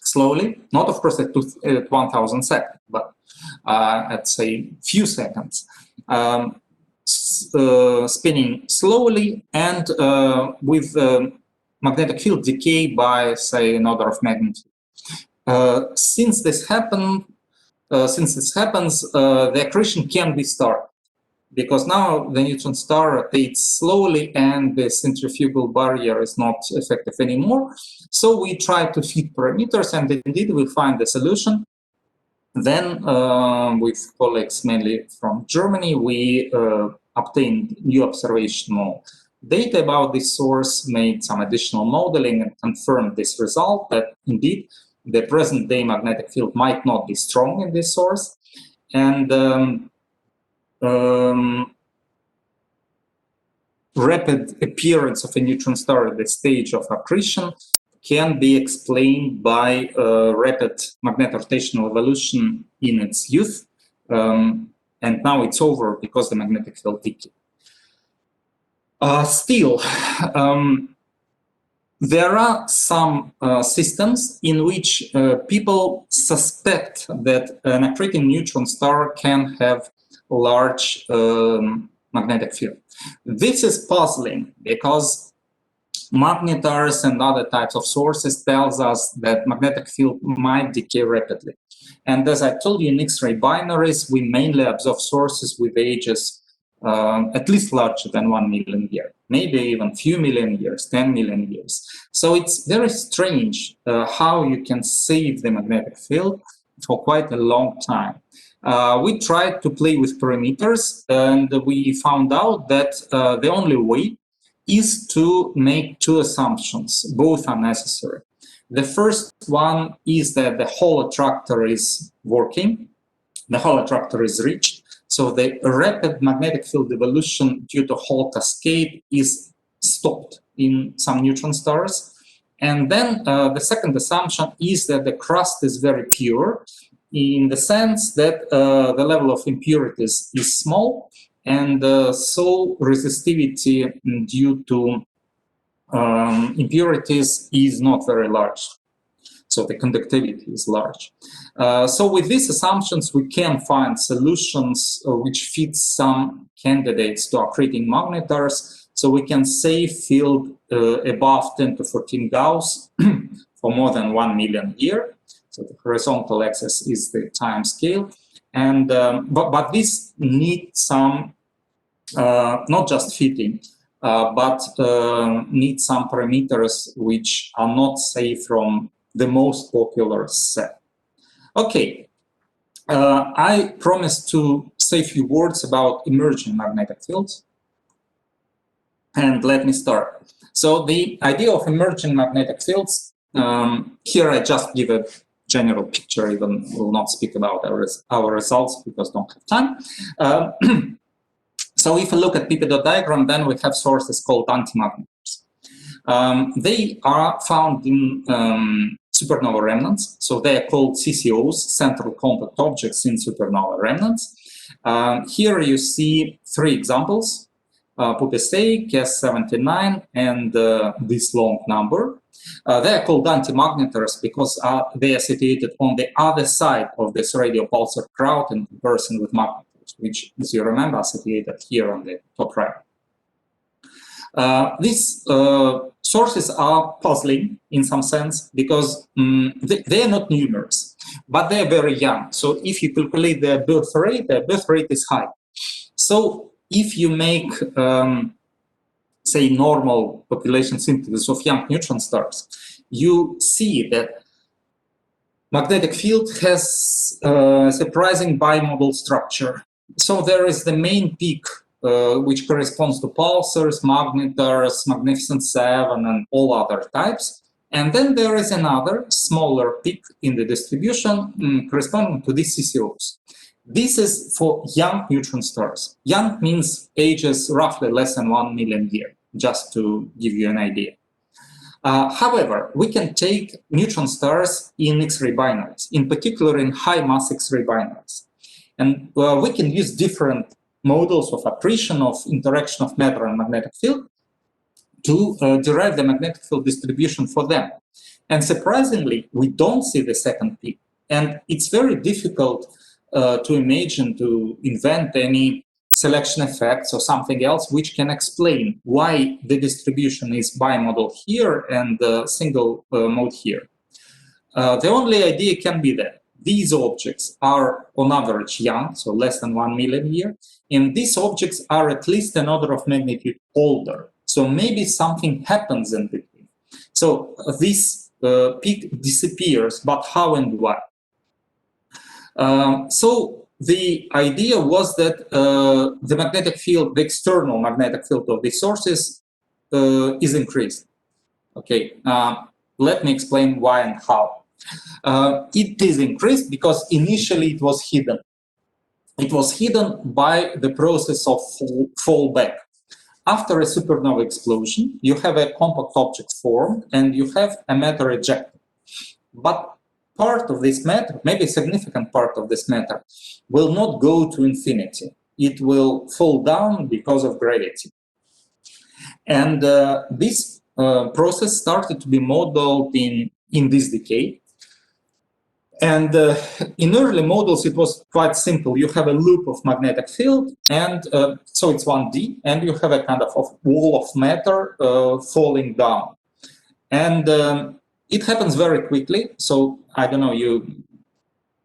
slowly. Not, of course, at 1000 seconds, but at, say, few seconds. Spinning slowly and with magnetic field decay by, say, an order of magnitude. Since this happens, the accretion can be started because now the neutron star rotates slowly and the centrifugal barrier is not effective anymore. So we try to fit parameters, and indeed we find the solution. Then, with colleagues mainly from Germany, we obtained new observational data about this source, made some additional modeling, and confirmed this result that indeed the present-day magnetic field might not be strong in this source. And rapid appearance of a neutron star at the stage of accretion can be explained by rapid magnetar-rotational evolution in its youth, and now it's over because the magnetic field decayed. Still, there are some systems in which people suspect that an accreting neutron star can have large magnetic field. This is puzzling because magnetars and other types of sources tells us that magnetic field might decay rapidly. And as I told you, in X-ray binaries, we mainly observe sources with ages at least larger than 1 million years, maybe even few million years, 10 million years. So it's very strange how you can save the magnetic field for quite a long time. We tried to play with parameters, and we found out that the only way is to make two assumptions. Both are necessary. The first one is that the Hall attractor is working, the Hall attractor is reached, so the rapid magnetic field evolution due to Hall cascade is stopped in some neutron stars. And then the second assumption is that the crust is very pure, in the sense that the level of impurities is small, and so resistivity due to impurities is not very large. So the conductivity is large. So with these assumptions, we can find solutions which fit some candidates to accreting magnetars. So we can save field above 10 to 14 Gauss for more than 1 million years. So the horizontal axis is the time scale. And, but this needs some, not just fitting, but needs some parameters which are not, say, from the most popular set. Okay, I promised to say a few words about emerging magnetic fields. And let me start. So the idea of emerging magnetic fields, here I just give a general picture, even will not speak about our results because don't have time. So if you look at P-Pdot diagram, then we have sources called antimagnetars. They are found in supernova remnants, so they are called CCOs, central compact objects in supernova remnants. Here you see 3 examples, Popov, Cas79, and this long number. They are called antimagnetars because they are situated on the other side of this radio pulsar crowd in comparison with magnetars, which, as you remember, are situated here on the top right. These sources are puzzling in some sense because they are not numerous, but they are very young. So if you calculate their birth rate is high. So if you make, say, normal population synthesis of young neutron stars, you see that magnetic field has a surprising bimodal structure. So there is the main peak, which corresponds to pulsars, magnetars, magnificent 7, and all other types. And then there is another smaller peak in the distribution corresponding to these CCOs. This is for young neutron stars. Young means ages roughly less than 1 million years, just to give you an idea. However, we can take neutron stars in X-ray binaries, in particular in high-mass X-ray binaries. And we can use different models of accretion, of interaction of matter and magnetic field to derive the magnetic field distribution for them. And surprisingly, we don't see the second peak. And it's very difficult to imagine, to invent any selection effects or something else which can explain why the distribution is bimodal here and single mode here. The only idea can be that these objects are on average young, so less than 1 million years, and these objects are at least an order of magnitude older. So maybe something happens in between. So this peak disappears, but how and why? So the idea was that the magnetic field, the external magnetic field of these sources is increased. Okay, let me explain why and how. It is increased because initially it was hidden. It was hidden by the process of fallback. After a supernova explosion, you have a compact object formed and you have a matter ejected. But part of this matter, maybe a significant part of this matter, will not go to infinity. It will fall down because of gravity. And this process started to be modeled in this decay. And in early models, it was quite simple. You have a loop of magnetic field, and so it's 1D, and you have a kind of wall of matter falling down. And it happens very quickly. So I don't know,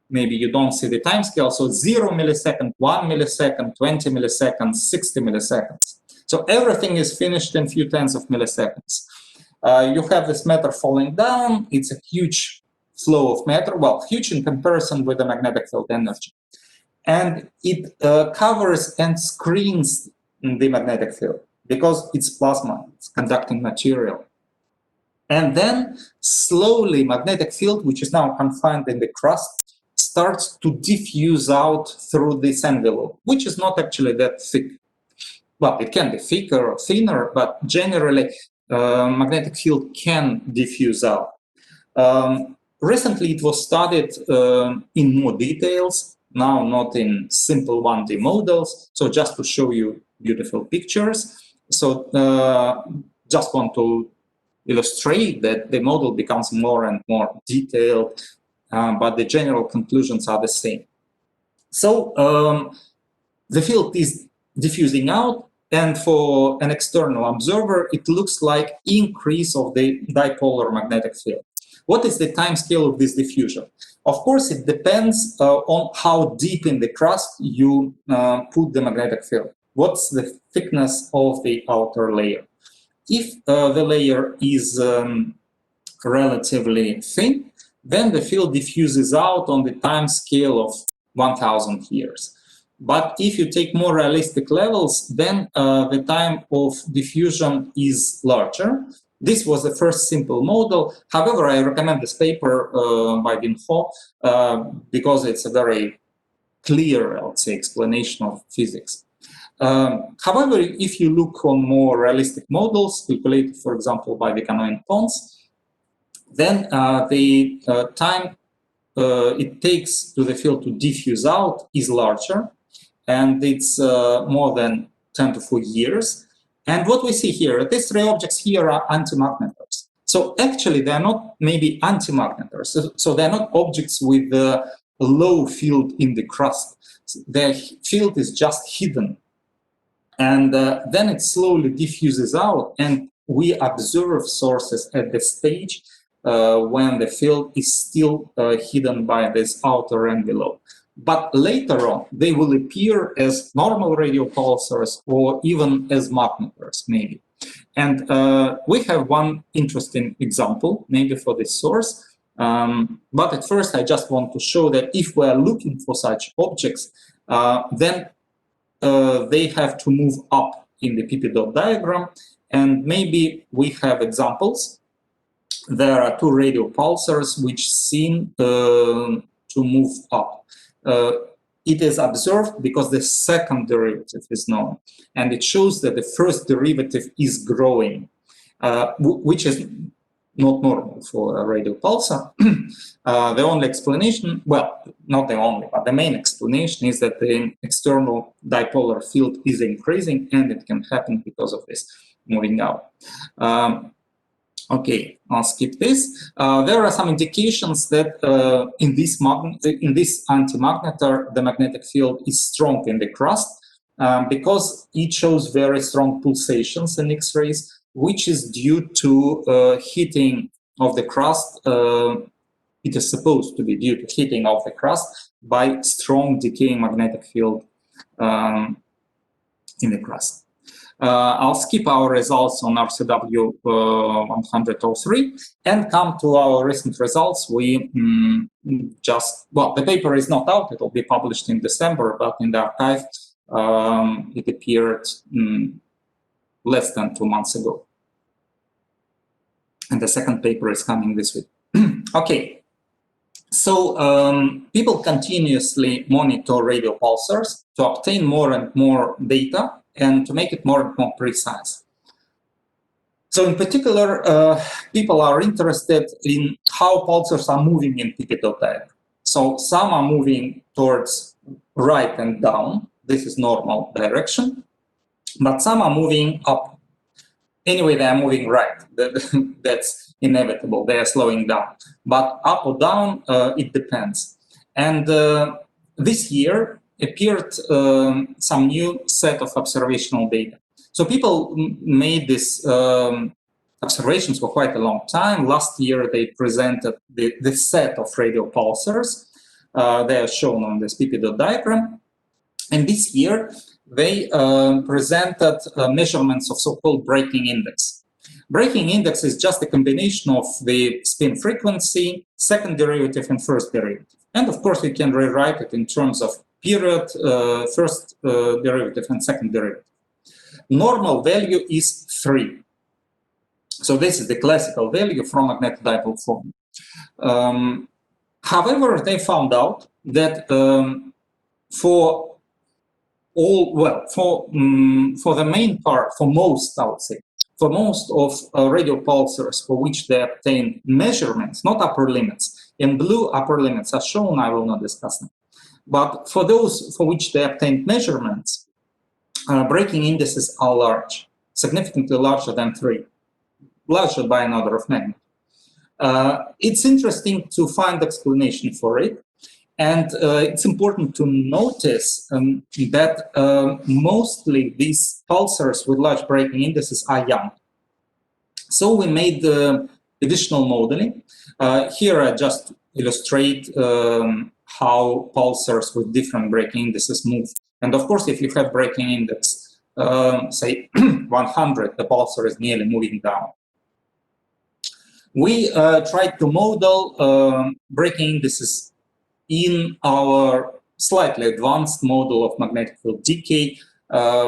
maybe you don't see the time scale. So 0 millisecond, 1 millisecond, 20 milliseconds, 60 milliseconds. So everything is finished in a few tens of milliseconds. You have this matter falling down. It's a huge flow of matter, well, huge in comparison with the magnetic field energy. And it covers and screens the magnetic field because it's plasma, it's conducting material. And then slowly magnetic field, which is now confined in the crust, starts to diffuse out through this envelope, which is not actually that thick. Well, it can be thicker or thinner, but generally magnetic field can diffuse out. Recently, it was studied in more details, now not in simple 1D models. So just to show you beautiful pictures. So just want to illustrate that the model becomes more and more detailed, but the general conclusions are the same. So the field is diffusing out, and for an external observer, it looks like increase of the dipolar magnetic field. What is the time scale of this diffusion? Of course, it depends on how deep in the crust you put the magnetic field. What's the thickness of the outer layer? If the layer is relatively thin, then the field diffuses out on the time scale of 1,000 years. But if you take more realistic levels, then the time of diffusion is larger. This was the first simple model. However, I recommend this paper by JINR because it's a very clear, I would say, explanation of physics. However, if you look on more realistic models, calculated, for example, by the canonical Pons, then the time it takes to the field to diffuse out is larger, and it's more than 10 to 4 years. And what we see here, these three objects here are antimagnetars. So actually, they're not maybe antimagnetars. So they're not objects with a low field in the crust. Their field is just hidden. And then it slowly diffuses out, and we observe sources at the stage when the field is still hidden by this outer envelope. But later on, they will appear as normal radio pulsars or even as magnetars, maybe. And we have one interesting example, maybe for this source. But at first, I just want to show that if we are looking for such objects, then they have to move up in the P-Pdot diagram. And maybe we have examples. There are two radio pulsars which seem to move up. It is observed because the second derivative is known, and it shows that the first derivative is growing, which is not normal for a radio pulsar. The only explanation, well, not the only, but the main explanation is that the external dipolar field is increasing, and it can happen because of this moving out. Okay, I'll skip this. There are some indications that in this antimagnetar, the magnetic field is strong in the crust because it shows very strong pulsations in X-rays, which is due to heating of the crust. It is supposed to be due to heating of the crust by strong decaying magnetic field in the crust. I'll skip our results on RCW 103 and come to our recent results. We well, the paper is not out, it will be published in December, but in the archive it appeared less than 2 months ago. And the second paper is coming this week. Okay, so people continuously monitor radio pulsars to obtain more and more data and to make it more and more precise. So in particular, people are interested in how pulsars are moving in P-Pdot diagram. So some are moving towards right and down. This is normal direction. But some are moving up. Anyway, they are moving right. That's inevitable. They are slowing down. But up or down, it depends. And this year, appeared some new set of observational data. So people made these observations for quite a long time. Last year, they presented the set of radio pulsars. They are shown on this P-Pdot diagram. And this year, they presented measurements of so-called breaking index. Breaking index is just a combination of the spin frequency, second derivative, and first derivative. And of course, we can rewrite it in terms of period, first derivative and second derivative. Normal value is 3. So this is the classical value from magnetic dipole formula. However, they found out that for all, well, for the main part, for most, I would say, for most of radio pulsars for which they obtain measurements, not upper limits. In blue, upper limits are shown, I will not discuss them. But for those for which they obtained measurements, breaking indices are large, significantly larger than 3, larger by an order of magnitude. It's interesting to find explanation for it. And it's important to notice that mostly these pulsars with large breaking indices are young. So we made additional modeling. Here I just illustrate how pulsars with different breaking indices move. And of course, if you have breaking index, say 100, the pulsar is nearly moving down. We tried to model breaking indices in our slightly advanced model of magnetic field decay,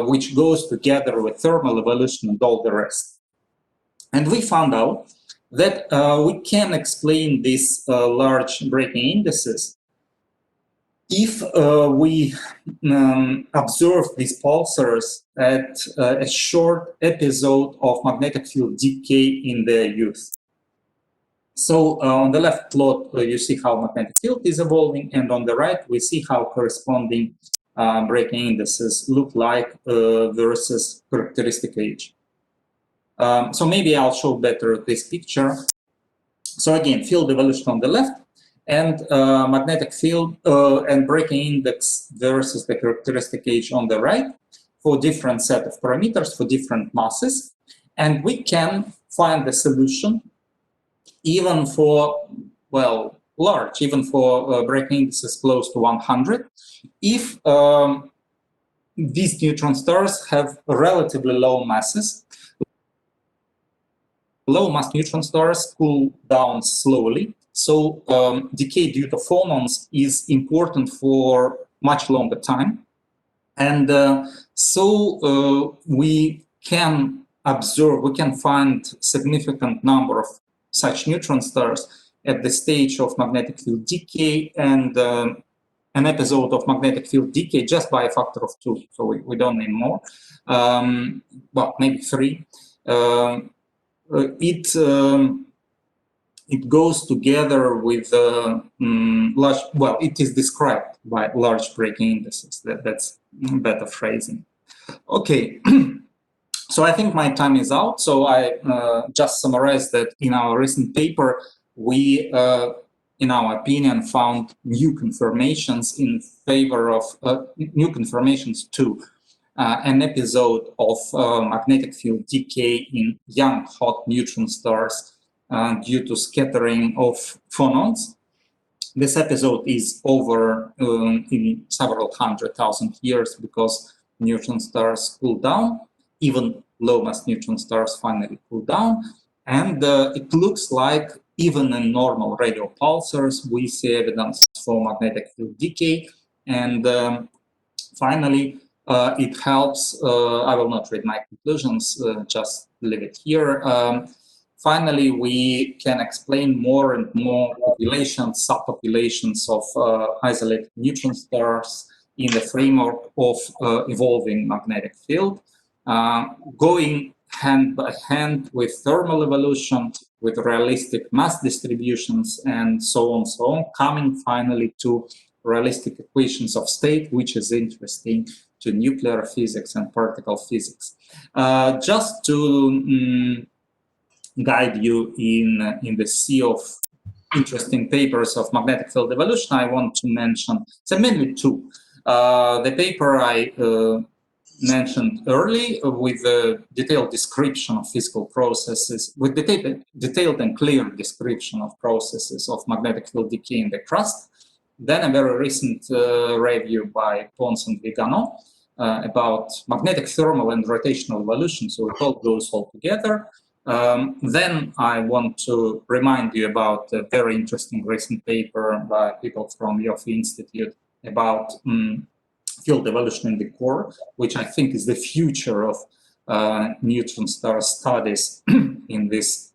which goes together with thermal evolution and all the rest. And we found out that we can explain these large breaking indices if we observe these pulsars at a short episode of magnetic field decay in their youth. So on the left plot, you see how magnetic field is evolving, and on the right, we see how corresponding breaking indices look like versus characteristic age. So maybe I'll show better this picture. So again, field evolution on the left, and magnetic field and breaking index versus the characteristic age on the right for different set of parameters for different masses. And we can find the solution even for, well, large, even for breaking indices close to 100, if these neutron stars have relatively low masses. Low mass neutron stars cool down slowly, so decay due to phonons is important for much longer time. And so we can observe, we can find significant number of such neutron stars at the stage of magnetic field decay, and an episode of magnetic field decay just by a factor of 2. So we don't need more, well, maybe 3. It goes together with large, well, it is described by large breaking indices. That's better phrasing. Okay. So I think my time is out. So I just summarized that in our recent paper, we, in our opinion, found new confirmations in favor of new confirmations to an episode of magnetic field decay in young hot neutron stars due to scattering of phonons. This episode is over in several 100,000 years because neutron stars cool down. Even low mass neutron stars finally cool down, and it looks like even in normal radio pulsars we see evidence for magnetic field decay. And finally, it helps. I will not read my conclusions, just leave it here. Finally, we can explain more and more populations, subpopulations of isolated neutron stars in the framework of evolving magnetic field. Going hand by hand with thermal evolution, with realistic mass distributions, and so on, coming finally to realistic equations of state, which is interesting to nuclear physics and particle physics. Just to guide you in the sea of interesting papers of magnetic field evolution, I want to mention, so mainly two. The paper I mentioned early with a detailed description of physical processes, with detailed and clear description of processes of magnetic field decay in the crust. Then a very recent review by Pons and Vigano about magnetic thermal and rotational evolution. So it all goes all together. Then I want to remind you about a very interesting recent paper by people from Yoffie Institute about field evolution in the core, which I think is the future of neutron star studies in this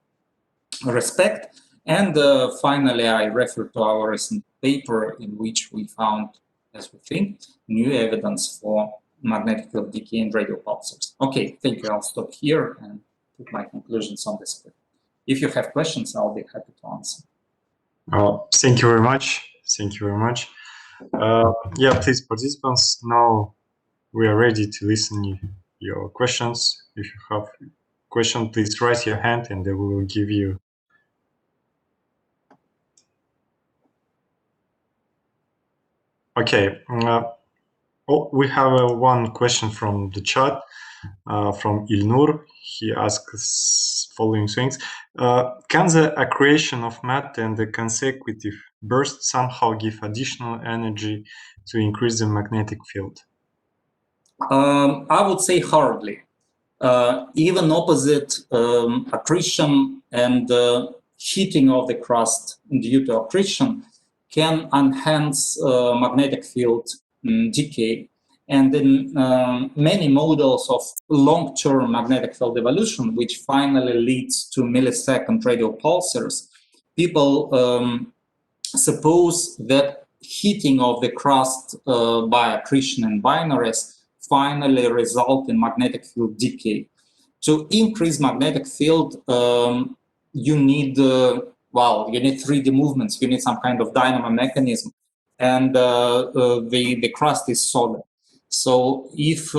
respect. And finally, I refer to our recent paper in which we found, as we think, new evidence for magnetic field decay in radio pulsars. Okay, thank you. I'll stop here and put my conclusions on this. If you have questions, I'll be happy to answer. Thank you very much. Thank you very much. Yeah, please, participants, now we are ready to listen to your questions. If you have a question, please raise your hand and we will give you. Okay. Oh, we have one question from the chat. from Ilnur. He asks following things. Can the accretion of matter and the consecutive burst somehow give additional energy to increase the magnetic field? I would say hardly. Even opposite accretion and heating of the crust due to accretion can enhance magnetic field decay. And in many models of long-term magnetic field evolution, which finally leads to millisecond radio pulsars, people suppose that heating of the crust by accretion and binaries finally result in magnetic field decay. To increase magnetic field, you need, well, you need 3D movements, you need some kind of dynamo mechanism, and the crust is solid. So if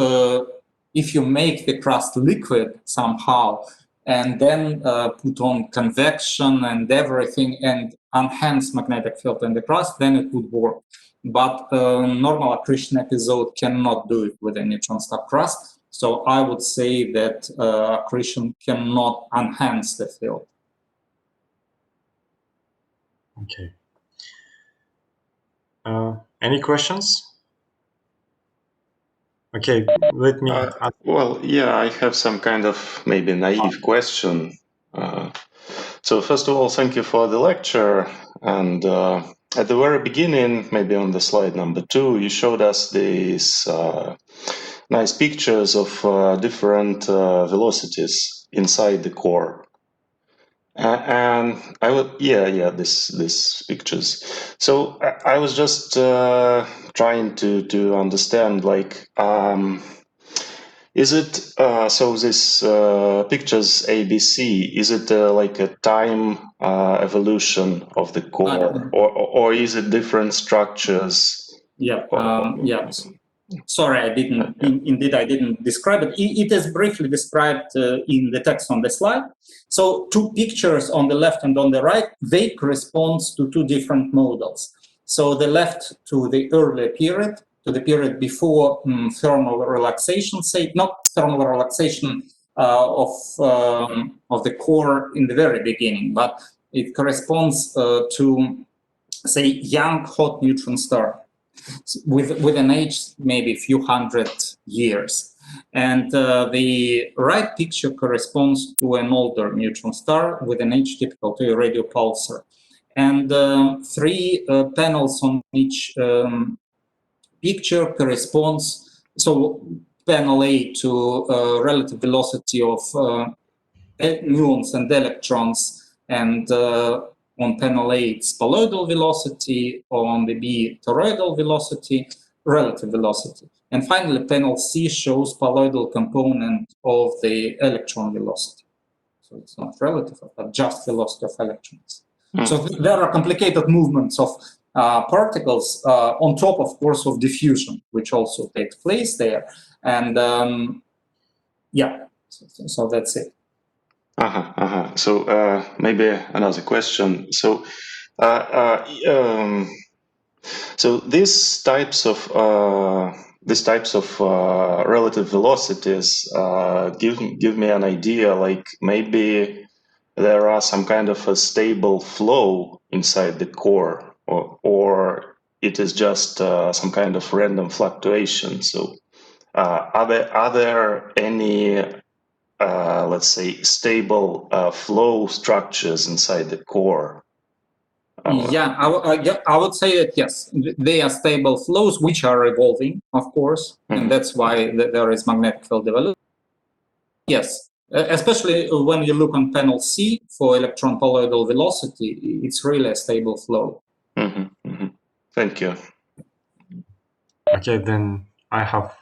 you make the crust liquid somehow, and then put on convection and everything, and enhance magnetic field in the crust, then it would work. But normal accretion episode cannot do it with a neutron star crust. So I would say that accretion cannot enhance the field. Okay. Any questions? Okay, let me. Well, yeah, I have some kind of maybe naive question. So first of all, thank you for the lecture. And at the very beginning, maybe on the slide number 2, you showed us these nice pictures of different velocities inside the core. And I would, this pictures. So I was just trying to understand, like, is it so this pictures ABC? Is it like a time evolution of the core, or is it different structures? Yeah. Sorry, I didn't. Indeed, I didn't describe it. It is briefly described in the text on the slide. So, 2 pictures on the left and on the right, they correspond to 2 different models. So, the left to the earlier period, to the period before thermal relaxation, say not thermal relaxation of the core in the very beginning, but it corresponds to, say, young hot neutron star with an age maybe a few hundred years. And the right picture corresponds to an older neutron star with an age typical to a radio pulsar. And 3 panels on each picture corresponds, so panel A to relative velocity of muons and electrons, and on panel A it's poloidal velocity, on the B toroidal velocity, relative velocity. And finally panel C shows poloidal component of the electron velocity. So it's not relative, but just velocity of electrons. So there are complicated movements of particles on top, of course, of diffusion, which also takes place there. And yeah, so that's it. So maybe another question. So so these types of relative velocities give me an idea, like maybe there are some kind of a stable flow inside the core, or it is just some kind of random fluctuation. So are there any let's say stable flow structures inside the core? Yeah, I would say that yes, they are stable flows which are evolving, of course, and that's why there is magnetic field development. Yes, especially when you look on panel C for electron poloidal velocity, it's really a stable flow. Thank you. Okay, then I have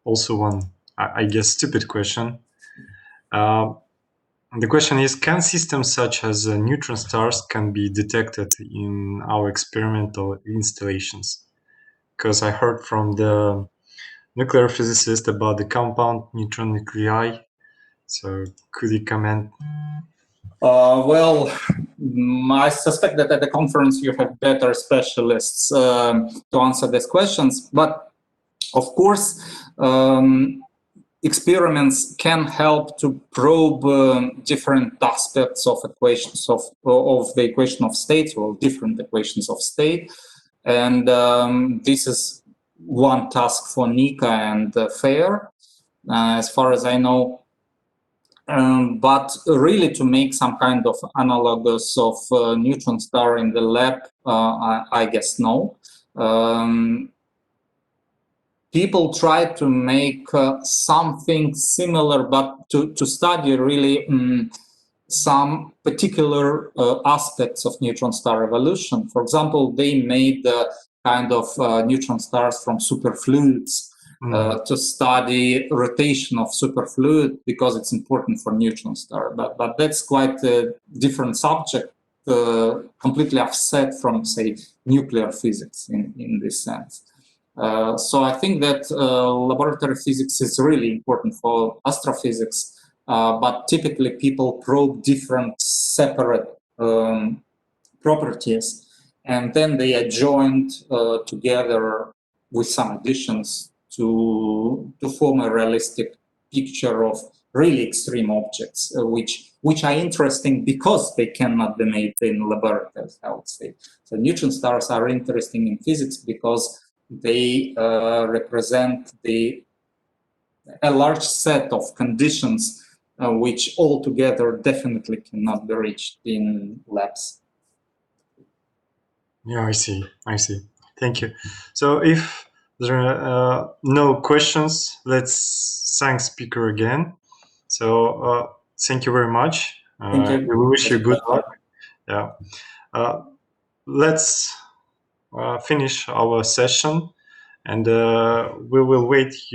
also one, I guess, stupid question. The question is, can systems such as neutron stars can be detected in our experimental installations? Because I heard from the nuclear physicist about the compound neutron nuclei. So could you comment? Well, I suspect that at the conference you have better specialists to answer these questions. But of course, experiments can help to probe different aspects of equations of the equation of state, or different equations of state. And this is one task for Nika and FAIR, as far as I know. But really, to make some kind of analogous of neutron star in the lab, I guess no. People try to make something similar, but to study really some particular aspects of neutron star evolution. For example, they made kind of neutron stars from superfluids to study rotation of superfluid, because it's important for neutron star. But that's quite a different subject, completely offset from, say, nuclear physics in this sense. So I think that laboratory physics is really important for astrophysics, but typically people probe different separate properties, and then they are joined together with some additions to form a realistic picture of really extreme objects, which are interesting because they cannot be made in laboratories, I would say. So neutron stars are interesting in physics because they represent a large set of conditions which altogether definitely cannot be reached in labs. Yeah, I see. Thank you. So if there are no questions, let's thank speaker again. So thank you very much. Thank you. We wish you good luck. Yeah. Let's finish our session, and we will wait you